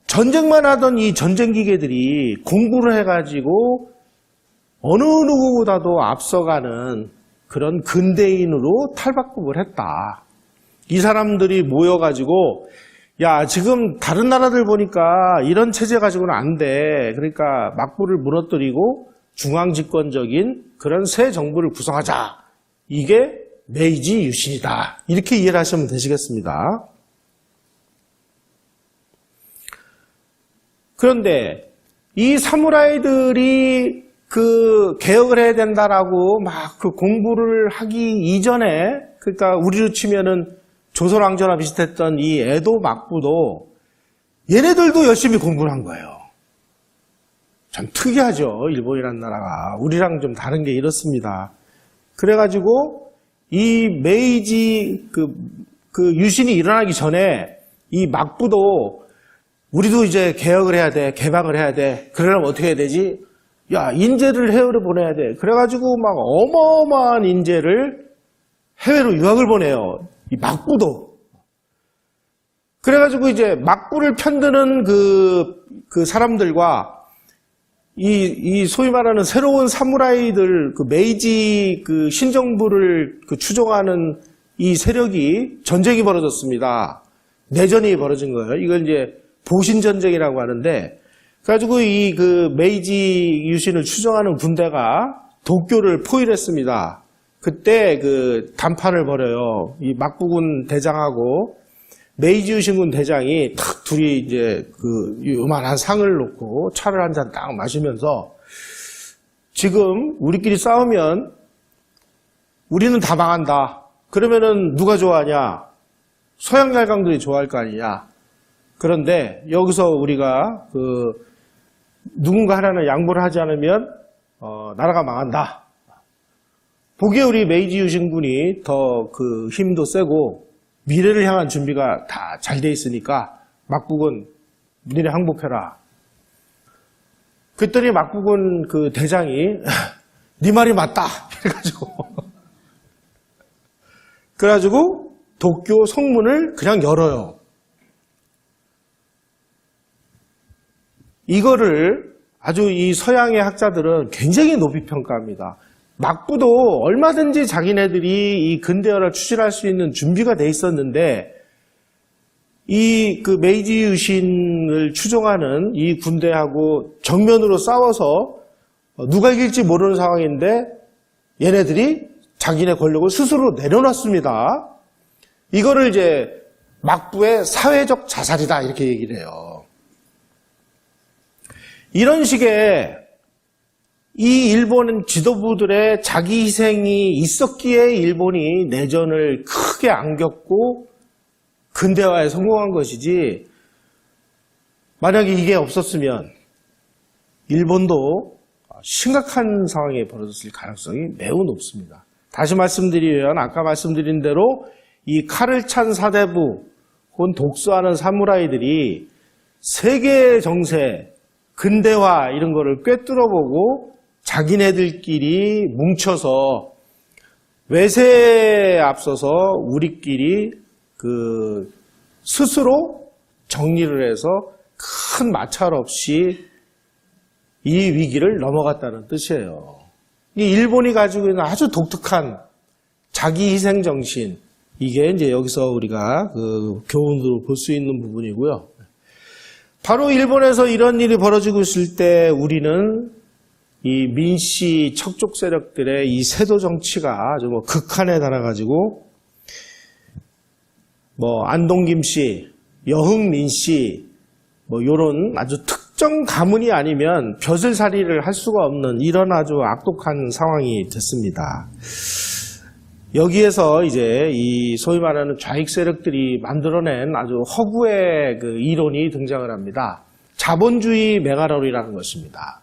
Speaker 1: 전쟁만 하던 이 전쟁 기계들이 공부를 해가지고 어느 누구보다도 앞서가는 그런 근대인으로 탈바꿈을 했다. 이 사람들이 모여가지고 야 지금 다른 나라들 보니까 이런 체제 가지고는 안 돼. 그러니까 막부를 무너뜨리고 중앙집권적인 그런 새 정부를 구성하자. 이게 메이지 유신이다. 이렇게 이해를 하시면 되시겠습니다. 그런데 이 사무라이들이 그 개혁을 해야 된다라고 막 그 공부를 하기 이전에 그러니까 우리로 치면은 조선왕조나 비슷했던 이 에도 막부도 얘네들도 열심히 공부를 한 거예요. 참 특이하죠. 일본이라는 나라가. 우리랑 좀 다른 게 이렇습니다. 그래가지고 이 메이지 그 유신이 일어나기 전에 이 막부도 우리도 이제 개혁을 해야 돼. 개방을 해야 돼. 그러려면 어떻게 해야 되지? 야, 인재를 해외로 보내야 돼. 그래가지고 막 어마어마한 인재를 해외로 유학을 보내요. 이 막부도. 그래가지고 이제 막부를 편드는 그 사람들과 이 소위 말하는 새로운 사무라이들, 그 메이지 그 신정부를 그 추종하는 이 세력이 전쟁이 벌어졌습니다. 내전이 벌어진 거예요. 이걸 이제 보신전쟁이라고 하는데, 그래가지고 이 그 메이지 유신을 추종하는 군대가 도쿄를 포위했습니다. 그때 그 단판을 벌여요. 이 막부군 대장하고 메이지 유신군 대장이 탁 둘이 이제 그 요만한 상을 놓고 차를 한 잔 딱 마시면서 지금 우리끼리 싸우면 우리는 다 망한다. 그러면은 누가 좋아하냐? 서양 열강들이 좋아할 거 아니냐? 그런데 여기서 우리가 그 누군가 하나는 양보를 하지 않으면 나라가 망한다. 보기에 우리 메이지 유신군이 더 그 힘도 세고 미래를 향한 준비가 다 잘 돼 있으니까 막국은 니네 항복해라. 그랬더니 막국은 그 대장이 네 말이 맞다. 그래가지고 도쿄 성문을 그냥 열어요. 이거를 아주 이 서양의 학자들은 굉장히 높이 평가합니다. 막부도 얼마든지 자기네들이 이 근대화를 추진할 수 있는 준비가 돼 있었는데 이 그 메이지 유신을 추종하는 이 군대하고 정면으로 싸워서 누가 이길지 모르는 상황인데 얘네들이 자기네 권력을 스스로 내려놨습니다. 이거를 이제 막부의 사회적 자살이다 이렇게 얘기를 해요. 이런 식의 이 일본 지도부들의 자기 희생이 있었기에 일본이 내전을 크게 안겼고 근대화에 성공한 것이지, 만약에 이게 없었으면 일본도 심각한 상황이 벌어졌을 가능성이 매우 높습니다. 다시 말씀드리면 아까 말씀드린 대로 이 칼을 찬 사대부 혹은 독수하는 사무라이들이 세계 정세, 근대화 이런 거를 꿰뚫어보고 자기네들끼리 뭉쳐서 외세에 앞서서 우리끼리 스스로 정리를 해서 큰 마찰 없이 이 위기를 넘어갔다는 뜻이에요. 이 일본이 가지고 있는 아주 독특한 자기 희생 정신, 이게 이제 여기서 우리가 교훈으로 볼 수 있는 부분이고요. 바로 일본에서 이런 일이 벌어지고 있을 때 우리는 이 민씨 척족 세력들의 이 세도 정치가 아주 극한에 달아가지고 안동김 씨, 여흥민 씨, 요런 아주 특정 가문이 아니면 벼슬살이를 할 수가 없는 이런 아주 악독한 상황이 됐습니다. 여기에서 이제 이 소위 말하는 좌익 세력들이 만들어낸 아주 허구의 이론이 등장을 합니다. 자본주의 맹아론이라는 것입니다.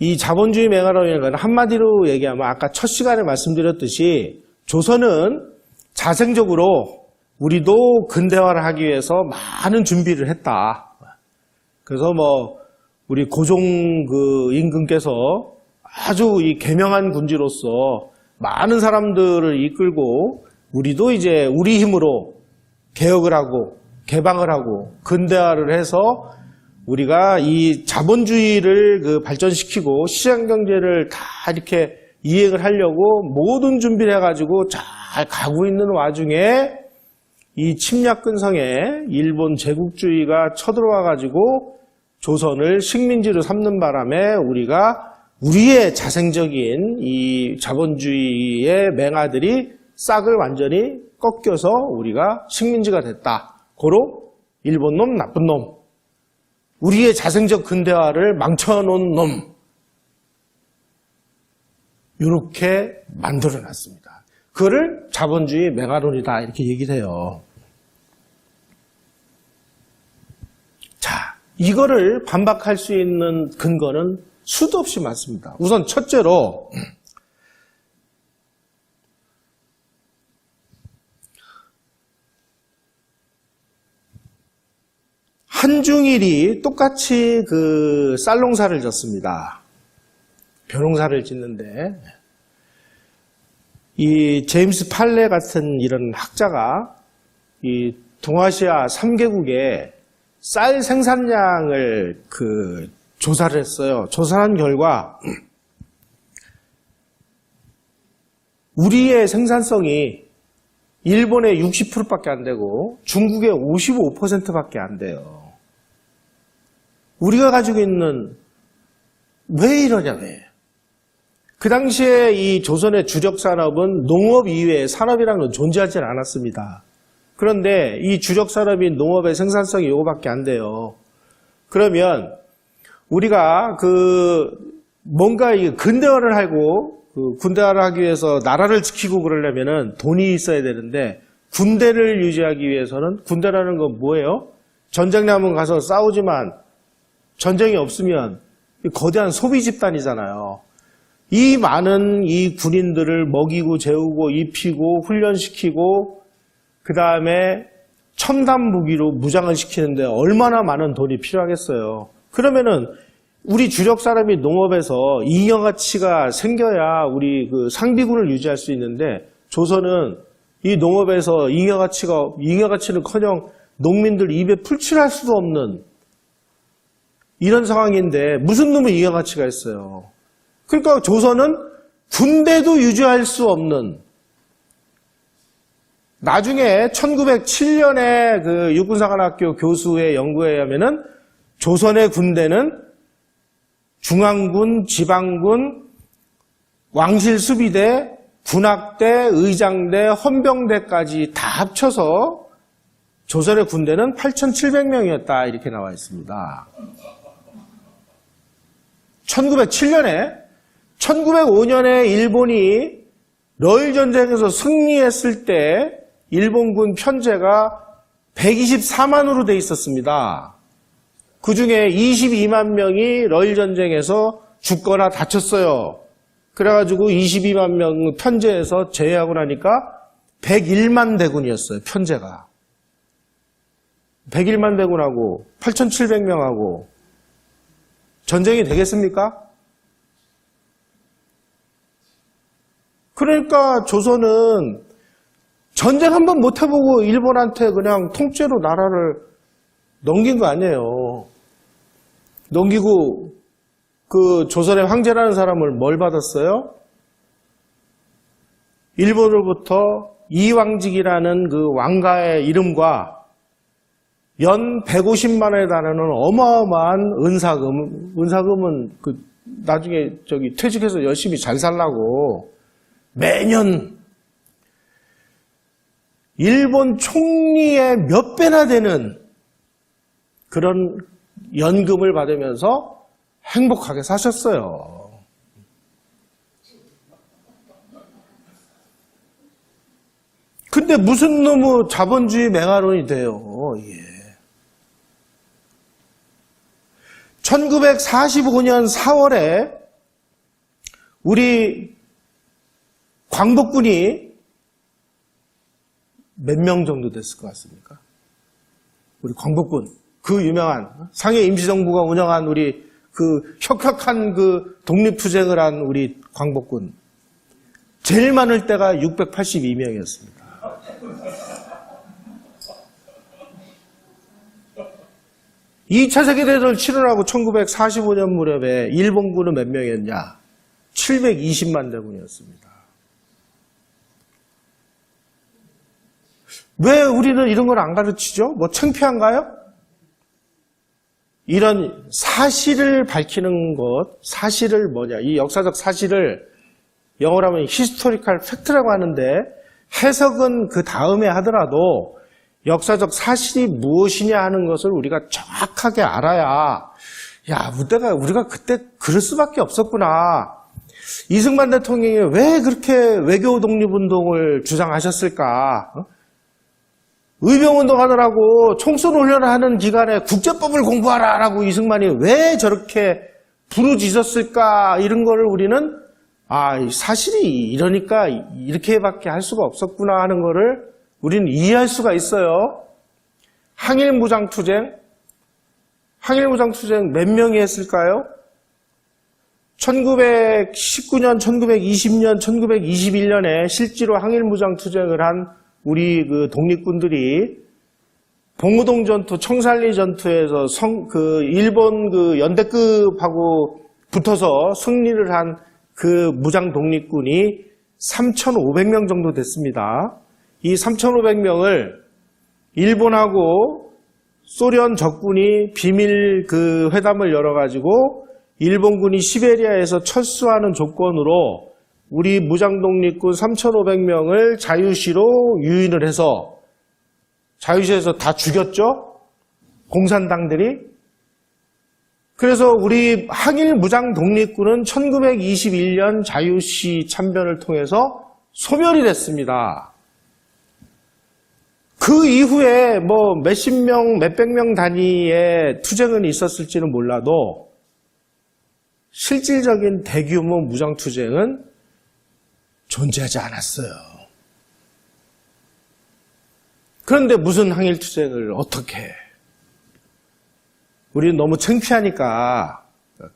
Speaker 1: 이 자본주의 맹아론이라는 건 한마디로 얘기하면 아까 첫 시간에 말씀드렸듯이 조선은 자생적으로 우리도 근대화를 하기 위해서 많은 준비를 했다. 그래서 우리 고종 임금께서 아주 이 계명한 군주로서 많은 사람들을 이끌고 우리도 이제 우리 힘으로 개혁을 하고 개방을 하고 근대화를 해서 우리가 이 자본주의를 발전시키고 시장경제를 다 이렇게 이행을 하려고 모든 준비를 해가지고 잘 가고 있는 와중에 이 침략근성에 일본 제국주의가 쳐들어와가지고 조선을 식민지로 삼는 바람에 우리가 우리의 자생적인 이 자본주의의 맹아들이 싹을 완전히 꺾여서 우리가 식민지가 됐다. 고로 일본 놈, 나쁜 놈. 우리의 자생적 근대화를 망쳐놓은 놈. 이렇게 만들어놨습니다. 그거를 자본주의 맹아론이다 이렇게 얘기를 해요. 자, 이거를 반박할 수 있는 근거는 수도 없이 많습니다. 우선 첫째로 한중일이 똑같이 쌀농사를 졌습니다. 벼농사를 짓는데 이 제임스 팔레 같은 이런 학자가 이 동아시아 3개국의 쌀 생산량을 조사를 했어요. 조사한 결과 우리의 생산성이 일본의 60%밖에 안 되고 중국의 55%밖에 안 돼요. 우리가 가지고 있는 왜 이러냐 왜? 그 당시에 이 조선의 주력 산업은 농업 이외의 산업이라는 건 존재하지 않았습니다. 그런데 이 주력 산업인 농업의 생산성이 이거밖에 안 돼요. 그러면 우리가 뭔가 근대화를 하고 군대화를 하기 위해서 나라를 지키고 그러려면은 돈이 있어야 되는데 군대를 유지하기 위해서는 군대라는 건 뭐예요? 전쟁나면 가서 싸우지만 전쟁이 없으면 거대한 소비 집단이잖아요. 이 많은 이 군인들을 먹이고 재우고 입히고 훈련시키고 그 다음에 첨단 무기로 무장을 시키는데 얼마나 많은 돈이 필요하겠어요. 그러면은 우리 주력 사람이 농업에서 잉여가치가 생겨야 우리 그 상비군을 유지할 수 있는데 조선은 이 농업에서 잉여가치는커녕 농민들 입에 풀칠할 수도 없는 이런 상황인데 무슨 놈의 잉여가치가 있어요. 그러니까 조선은 군대도 유지할 수 없는, 나중에 1907년에 그 육군사관학교 교수의 연구에 의하면은 조선의 군대는 중앙군, 지방군, 왕실수비대, 군악대, 의장대, 헌병대까지 다 합쳐서 조선의 군대는 8,700명이었다 이렇게 나와 있습니다. 1905년에 일본이 러일전쟁에서 승리했을 때 일본군 편제가 124만으로 돼 있었습니다. 그중에 22만 명이 러일전쟁에서 죽거나 다쳤어요. 그래가지고 22만 명 편제해서 제외하고 나니까 101만 대군이었어요. 편제가. 101만 대군하고 8,700명하고 전쟁이 되겠습니까? 그러니까 조선은 전쟁 한번 못 해보고 일본한테 그냥 통째로 나라를 넘긴 거 아니에요. 넘기고 그 조선의 황제라는 사람을 뭘 받았어요? 일본으로부터 이왕직이라는 그 왕가의 이름과 연 150만 원에 달하는 어마어마한 은사금은 그 나중에 퇴직해서 열심히 잘 살라고 매년 일본 총리의 몇 배나 되는 그런 연금을 받으면서 행복하게 사셨어요. 근데 무슨 놈의 자본주의 맹아론이 돼요. 예. 1945년 4월에 우리 광복군이 몇 명 정도 됐을 것 같습니까? 우리 광복군, 그 유명한 상해 임시정부가 운영한 우리 그 혁혁한 그 독립투쟁을 한 우리 광복군, 제일 많을 때가 682명이었습니다. 이 2차 세계대전을 치르라고 1945년 무렵에 일본군은 몇 명이었냐? 720만 대군이었습니다. 왜 우리는 이런 걸 안 가르치죠? 뭐 창피한가요? 이런 사실을 밝히는 것, 사실을 뭐냐? 이 역사적 사실을 영어로 하면 히스토리컬 팩트라고 하는데 해석은 그 다음에 하더라도 역사적 사실이 무엇이냐 하는 것을 우리가 정확하게 알아야, 야, 우리가 그때 그럴 수밖에 없었구나. 이승만 대통령이 왜 그렇게 외교 독립운동을 주장하셨을까? 의병운동 하느라고 총선 훈련을 하는 기간에 국제법을 공부하라라고 이승만이 왜 저렇게 부르짖었을까? 이런 거를 우리는 사실이 이러니까 이렇게밖에 할 수가 없었구나 하는 거를 우리는 이해할 수가 있어요. 항일무장투쟁 몇 명이 했을까요? 1919년, 1920년, 1921년에 실제로 항일무장투쟁을 한 우리 그 독립군들이 봉우동 전투, 청산리 전투에서 일본 그 연대급하고 붙어서 승리를 한 그 무장 독립군이 3,500명 정도 됐습니다. 이 3,500명을 일본하고 소련 적군이 비밀 그 회담을 열어가지고 일본군이 시베리아에서 철수하는 조건으로 우리 무장독립군 3,500명을 자유시로 유인을 해서 자유시에서 다 죽였죠? 공산당들이. 그래서 우리 항일 무장독립군은 1921년 자유시 참변을 통해서 소멸이 됐습니다. 그 이후에 뭐 몇십 명, 몇백 명 단위의 투쟁은 있었을지는 몰라도 실질적인 대규모 무장투쟁은 존재하지 않았어요. 그런데 무슨 항일투쟁을 어떻게 해? 우리는 너무 창피하니까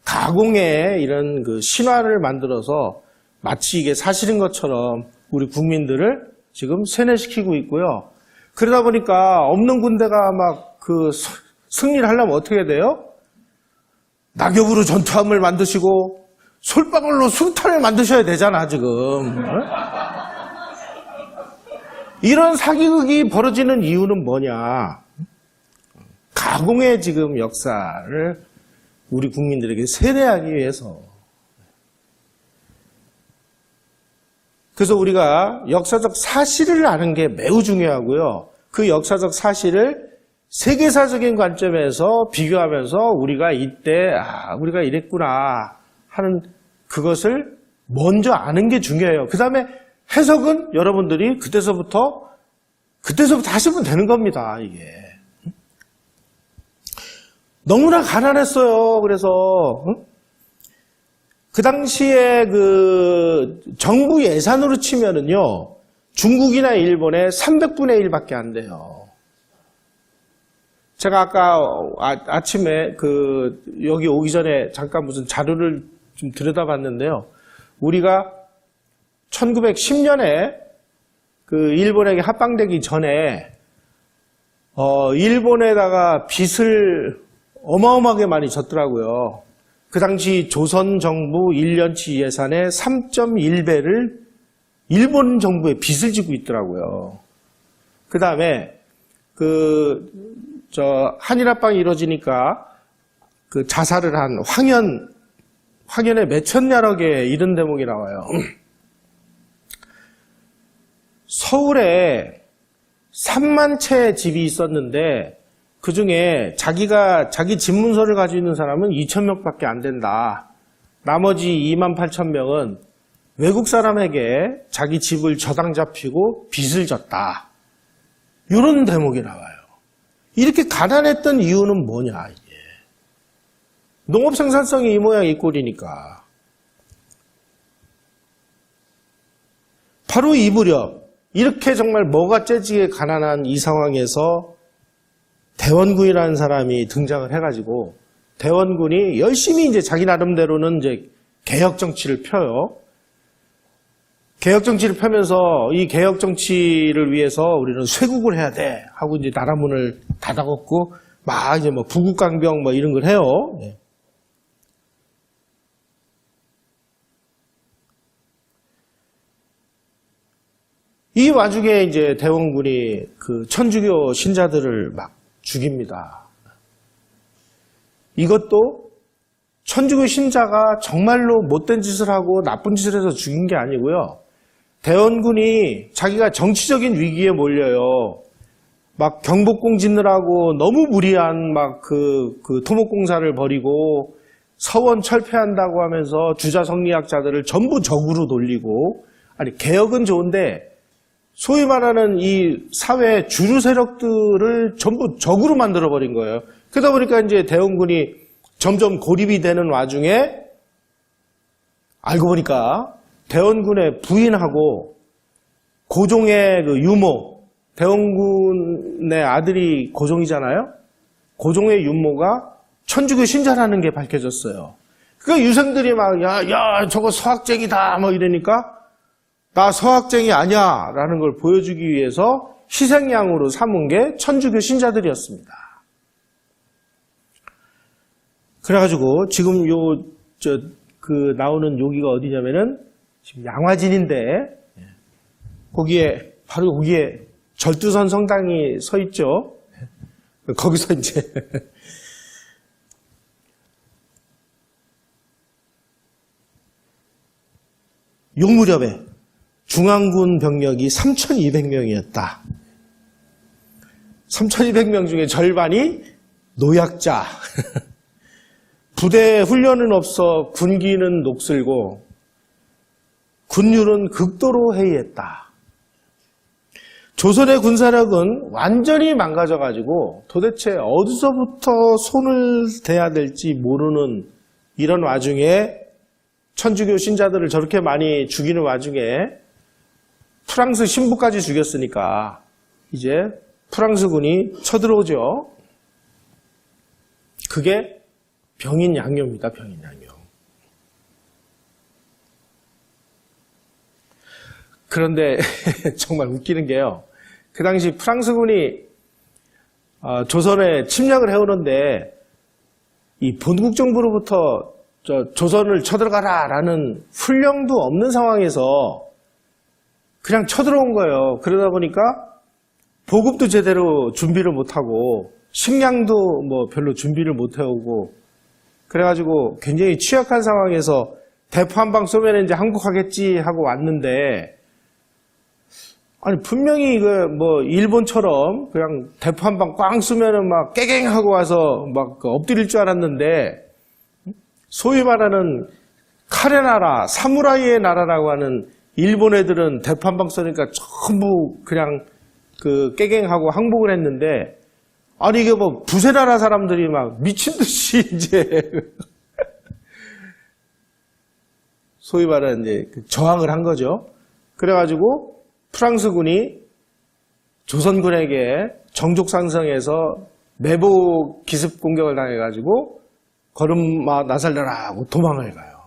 Speaker 1: 가공의 이런 그 신화를 만들어서 마치 이게 사실인 것처럼 우리 국민들을 지금 세뇌시키고 있고요. 그러다 보니까 없는 군대가 막 그 승리를 하려면 어떻게 돼요? 낙엽으로 전투함을 만드시고 솔방울로 수류탄을 만드셔야 되잖아, 지금. 이런 사기극이 벌어지는 이유는 뭐냐? 가공의 지금 역사를 우리 국민들에게 세뇌하기 위해서. 그래서 우리가 역사적 사실을 아는 게 매우 중요하고요. 그 역사적 사실을 세계사적인 관점에서 비교하면서 우리가 이때 우리가 이랬구나 하는 그것을 먼저 아는 게 중요해요. 그 다음에 해석은 여러분들이 그때서부터 하시면 되는 겁니다. 이게 너무나 가난했어요. 그래서 그 당시에 그 정부 예산으로 치면은요, 중국이나 일본의 300분의 1밖에 안 돼요. 제가 아까 아침에 여기 오기 전에 잠깐 무슨 자료를 좀 들여다봤는데요. 우리가 1910년에 그 일본에게 합방되기 전에 일본에다가 빚을 어마어마하게 많이 졌더라고요. 그 당시 조선 정부 1년치 예산의 3.1배를 일본 정부에 빚을 지고 있더라고요. 그 다음에 한일 합방이 이루어지니까 그 자살을 한 황현의 몇천여억에 이런 대목이 나와요. 서울에 3만 채의 집이 있었는데 그 중에 자기 집 문서를 가지고 있는 사람은 2,000명밖에 안 된다. 나머지 28,000명은 외국 사람에게 자기 집을 저당 잡히고 빚을 졌다. 이런 대목이 나와요. 이렇게 가난했던 이유는 뭐냐, 이게. 농업 생산성이 이 모양 이 꼴이니까. 바로 이 무렵, 이렇게 정말 뭐가 째지게 가난한 이 상황에서 대원군이라는 사람이 등장을 해가지고, 대원군이 열심히 이제 자기 나름대로는 이제 개혁 정치를 펴요. 개혁 정치를 펴면서 이 개혁 정치를 위해서 우리는 쇄국을 해야 돼 하고 이제 나라 문을 닫아갖고 막 이제 뭐 부국강병 뭐 이런 걸 해요. 네. 이 와중에 이제 대원군이 그 천주교 신자들을 막 죽입니다. 이것도 천주교 신자가 정말로 못된 짓을 하고 나쁜 짓을 해서 죽인 게 아니고요. 대원군이 자기가 정치적인 위기에 몰려요. 막 경복궁 짓느라고 너무 무리한 막 그 토목공사를 벌이고 서원 철폐한다고 하면서 주자성리학자들을 전부 적으로 돌리고, 아니 개혁은 좋은데 소위 말하는 이 사회 주류 세력들을 전부 적으로 만들어버린 거예요. 그러다 보니까 이제 대원군이 점점 고립이 되는 와중에 알고 보니까 대원군의 부인하고 고종의 그 유모, 대원군의 아들이 고종이잖아요. 고종의 윤모가 천주교 신자라는 게 밝혀졌어요. 그러니까 유생들이 막 야 저거 서학쟁이다 뭐 이러니까 나 서학쟁이 아니야 라는 걸 보여주기 위해서 희생양으로 삼은 게 천주교 신자들이었습니다. 그래가지고 지금 나오는 여기가 어디냐면은 지금 양화진인데 바로 거기에 절두선 성당이 서 있죠. 거기서 이제 요 무렵에 중앙군 병력이 3,200명이었다. 3,200명 중에 절반이 노약자. 부대 훈련은 없어 군기는 녹슬고 군율은 극도로 해이했다. 조선의 군사력은 완전히 망가져가지고 도대체 어디서부터 손을 대야 될지 모르는 이런 와중에 천주교 신자들을 저렇게 많이 죽이는 와중에 프랑스 신부까지 죽였으니까 이제 프랑스군이 쳐들어오죠. 그게 병인 양요입니다. 병인 양요. 그런데 정말 웃기는 게요. 그 당시 프랑스군이 조선에 침략을 해오는데 이 본국 정부로부터 조선을 쳐들어가라라는 훈령도 없는 상황에서 그냥 쳐들어온 거예요. 그러다 보니까 보급도 제대로 준비를 못하고 식량도 뭐 별로 준비를 못해오고 그래가지고 굉장히 취약한 상황에서 대포 한 방 쏘면 이제 항복하겠지 하고 왔는데 아니 분명히 이거 뭐 일본처럼 그냥 대포 한 방 꽝 쏘면은 막 깨갱하고 와서 막 엎드릴 줄 알았는데 소위 말하는 칼의 나라, 사무라이의 나라라고 하는 일본 애들은 대포 한 방 쏘니까 전부 그냥 그 깨갱하고 항복을 했는데 아니 이게 뭐 부세나라 사람들이 막 미친 듯이 이제 소위 말하는 이제 저항을 한 거죠. 그래가지고 프랑스군이 조선군에게 정족산성에서 내부 기습 공격을 당해가지고 걸음마 나살려라 하고 도망을 가요.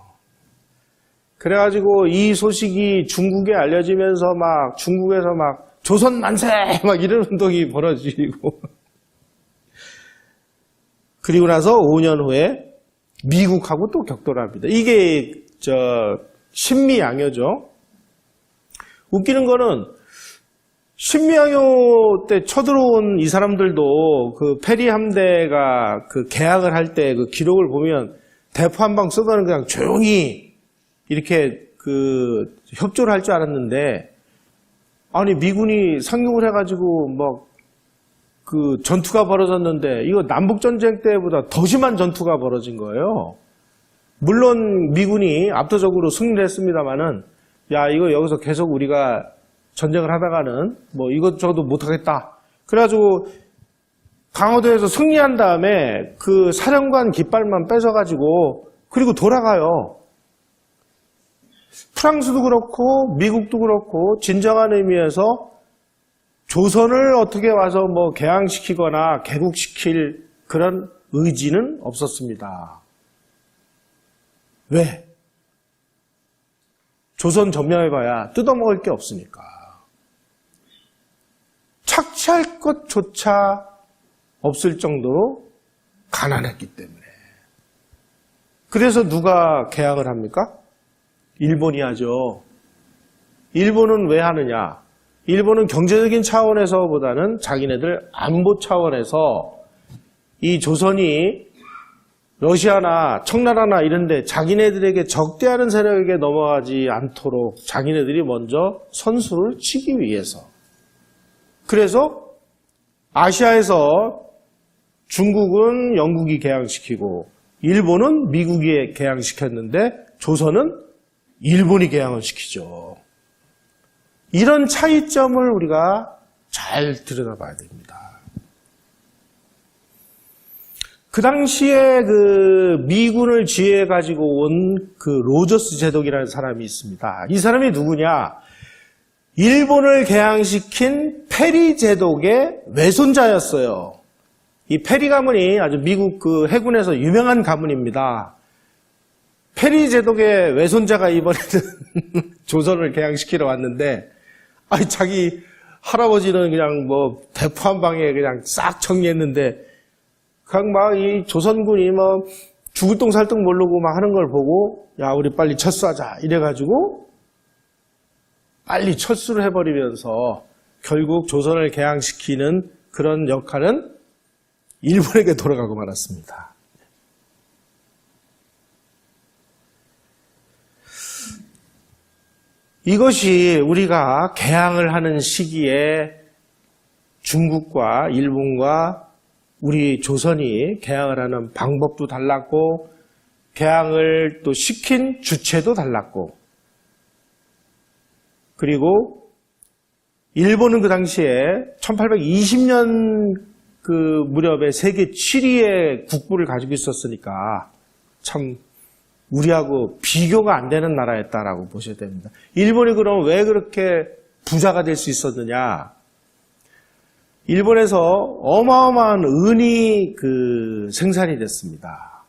Speaker 1: 그래가지고 이 소식이 중국에 알려지면서 막 중국에서 막 조선 만세 막 이런 운동이 벌어지고 그리고 나서 5년 후에 미국하고 또 격돌을 합니다. 이게 신미양요죠. 웃기는 거는 신미양요 때 쳐들어온 이 사람들도 그 페리 함대가 그 개항을 할 때 그 기록을 보면 대포 한 방 쏘고는 그냥 조용히 이렇게 그 협조를 할 줄 알았는데 아니 미군이 상륙을 해가지고 뭐 그 전투가 벌어졌는데 이거 남북전쟁 때보다 더 심한 전투가 벌어진 거예요. 물론 미군이 압도적으로 승리를 했습니다만은 야 이거 여기서 계속 우리가 전쟁을 하다가는 뭐 이것저것 못하겠다. 그래가지고 강화도에서 승리한 다음에 그 사령관 깃발만 뺏어가지고 그리고 돌아가요. 프랑스도 그렇고 미국도 그렇고 진정한 의미에서 조선을 어떻게 와서 뭐 개항시키거나 개국시킬 그런 의지는 없었습니다. 왜? 조선 점령해봐야 뜯어먹을 게 없으니까. 착취할 것조차 없을 정도로 가난했기 때문에. 그래서 누가 개항을 합니까? 일본이 하죠. 일본은 왜 하느냐? 일본은 경제적인 차원에서보다는 자기네들 안보 차원에서 이 조선이 러시아나 청나라나 이런데 자기네들에게 적대하는 세력에게 넘어가지 않도록 자기네들이 먼저 선수를 치기 위해서. 그래서 아시아에서 중국은 영국이 개항시키고 일본은 미국이 개항시켰는데 조선은 일본이 개항을 시키죠. 이런 차이점을 우리가 잘 들여다봐야 됩니다. 그 당시에 그 미군을 지휘해 가지고 온 그 로저스 제독이라는 사람이 있습니다. 이 사람이 누구냐? 일본을 개항시킨 페리 제독의 외손자였어요. 이 페리 가문이 아주 미국 그 해군에서 유명한 가문입니다. 페리 제독의 외손자가 이번에는 조선을 개항시키러 왔는데, 아니 자기 할아버지는 그냥 뭐 대포 한 방에 그냥 싹 정리했는데, 그냥 막 이 조선군이 뭐 죽을 똥 살 똥 모르고 막 하는 걸 보고, 야 우리 빨리 철수하자 이래가지고 빨리 철수를 해버리면서 결국 조선을 개항시키는 그런 역할은 일본에게 돌아가고 말았습니다. 이것이 우리가 개항을 하는 시기에 중국과 일본과 우리 조선이 개항을 하는 방법도 달랐고 개항을 또 시킨 주체도 달랐고 그리고 일본은 그 당시에 1820년 그 무렵에 세계 7위의 국부를 가지고 있었으니까 참 우리하고 비교가 안 되는 나라였다라고 보셔야 됩니다. 일본이 그럼 왜 그렇게 부자가 될 수 있었느냐? 일본에서 어마어마한 은이 그 생산이 됐습니다.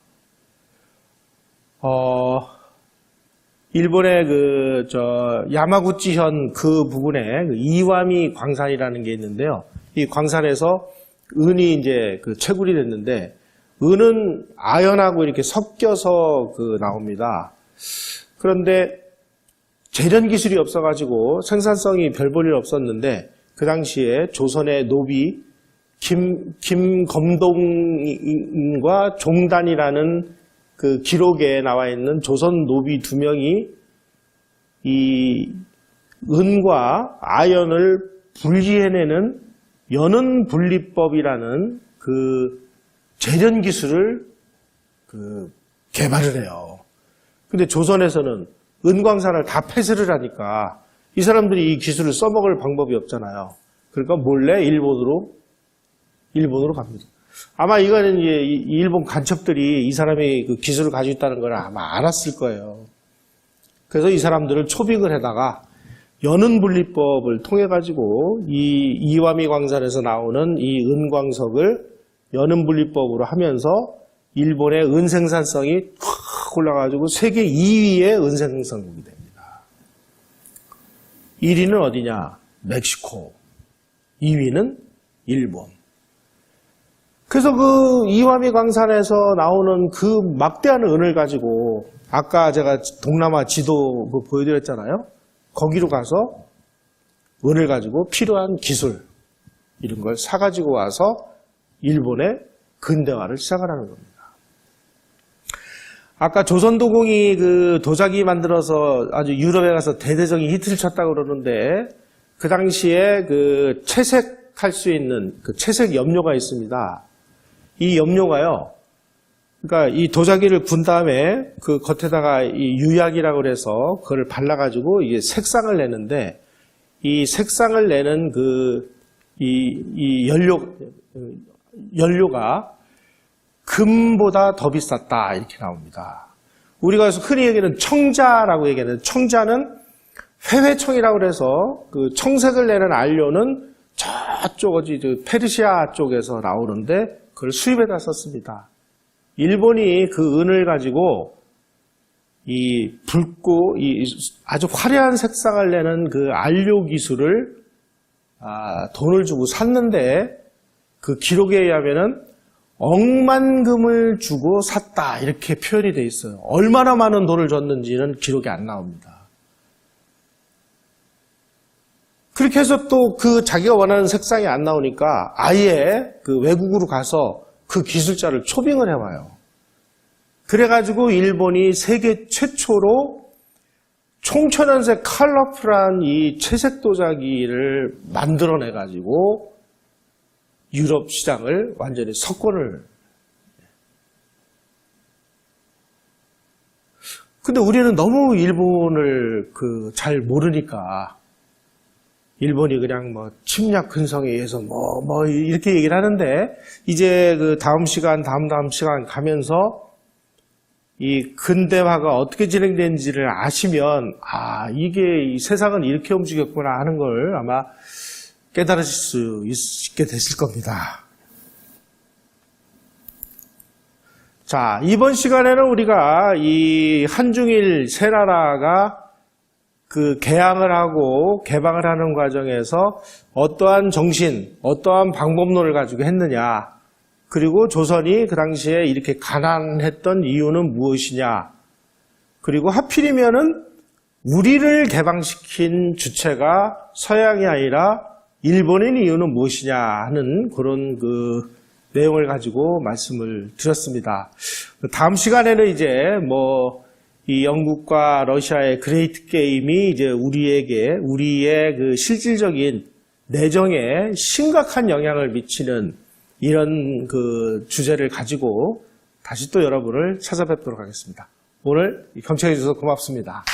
Speaker 1: 일본의 야마구치현 그 부근에 이와미 광산이라는 게 있는데요. 이 광산에서 은이 이제 채굴이 됐는데, 은은 아연하고 이렇게 섞여서 나옵니다. 그런데 재련 기술이 없어가지고 생산성이 별 볼 일 없었는데, 그 당시에 조선의 노비 김검동과 종단이라는 그 기록에 나와 있는 조선 노비 2명이 이 은과 아연을 분리해내는 연은 분리법이라는 그 재련 기술을 개발을 해요. 근데 조선에서는 은광산을 다 폐쇄를 하니까 이 사람들이 이 기술을 써먹을 방법이 없잖아요. 그러니까 몰래 일본으로 갑니다. 아마 이거는 이제 일본 간첩들이 이 사람이 그 기술을 가지고 있다는 걸 아마 알았을 거예요. 그래서 이 사람들을 초빙을 해다가 연은분리법을 통해 가지고 이 이와미 광산에서 나오는 이 은광석을 연은분리법으로 하면서 일본의 은 생산성이 확 올라가지고 세계 2위의 은 생산국이 됩니다. 1위는 어디냐? 멕시코. 2위는 일본. 그래서 그 이와미 광산에서 나오는 그 막대한 은을 가지고 아까 제가 동남아 지도 보여드렸잖아요. 거기로 가서 은을 가지고 필요한 기술 이런 걸 사가지고 와서 일본의 근대화를 시작을 하는 겁니다. 아까 조선도공이 그 도자기 만들어서 아주 유럽에 가서 대대적인 히트를 쳤다고 그러는데 그 당시에 그 채색할 수 있는 그 채색 염료가 있습니다. 이 염료가요. 그러니까 이 도자기를 군 다음에 그 겉에다가 이 유약이라고 해서 그걸 발라가지고 이게 색상을 내는데 이 색상을 내는 이 연료가 금보다 더 비쌌다 이렇게 나옵니다. 우리가 흔히 얘기하는 청자라고 얘기하는 청자는 회회청이라고 해서 그 청색을 내는 안료는 저쪽 페르시아 쪽에서 나오는데 그걸 수입해다 썼습니다. 일본이 그 은을 가지고 이 붉고 이 아주 화려한 색상을 내는 그 안료 기술을 돈을 주고 샀는데 그 기록에 의하면은 억만금을 주고 샀다 이렇게 표현이 돼 있어요. 얼마나 많은 돈을 줬는지는 기록이 안 나옵니다. 그렇게 해서 또 그 자기가 원하는 색상이 안 나오니까 아예 그 외국으로 가서 그 기술자를 초빙을 해와요. 그래가지고 일본이 세계 최초로 총천연색 컬러풀한 이 채색 도자기를 만들어내가지고 유럽 시장을 완전히 석권을. 근데 우리는 너무 일본을 잘 모르니까 일본이 그냥 침략 근성에 의해서 이렇게 얘기를 하는데 이제 그 다음 시간 가면서 이 근대화가 어떻게 진행되는지를 아시면 이게 이 세상은 이렇게 움직였구나 하는 걸 아마 깨달으실 수 있게 됐을 겁니다. 자, 이번 시간에는 우리가 이 한중일 세 나라가 그 개항을 하고 개방을 하는 과정에서 어떠한 정신, 어떠한 방법론을 가지고 했느냐, 그리고 조선이 그 당시에 이렇게 가난했던 이유는 무엇이냐, 그리고 하필이면은 우리를 개방시킨 주체가 서양이 아니라 일본인 이유는 무엇이냐 하는 그런 그 내용을 가지고 말씀을 드렸습니다. 다음 시간에는 이제 이 영국과 러시아의 그레이트 게임이 이제 우리의 그 실질적인 내정에 심각한 영향을 미치는 이런 그 주제를 가지고 다시 또 여러분을 찾아뵙도록 하겠습니다. 오늘 경청해 주셔서 고맙습니다.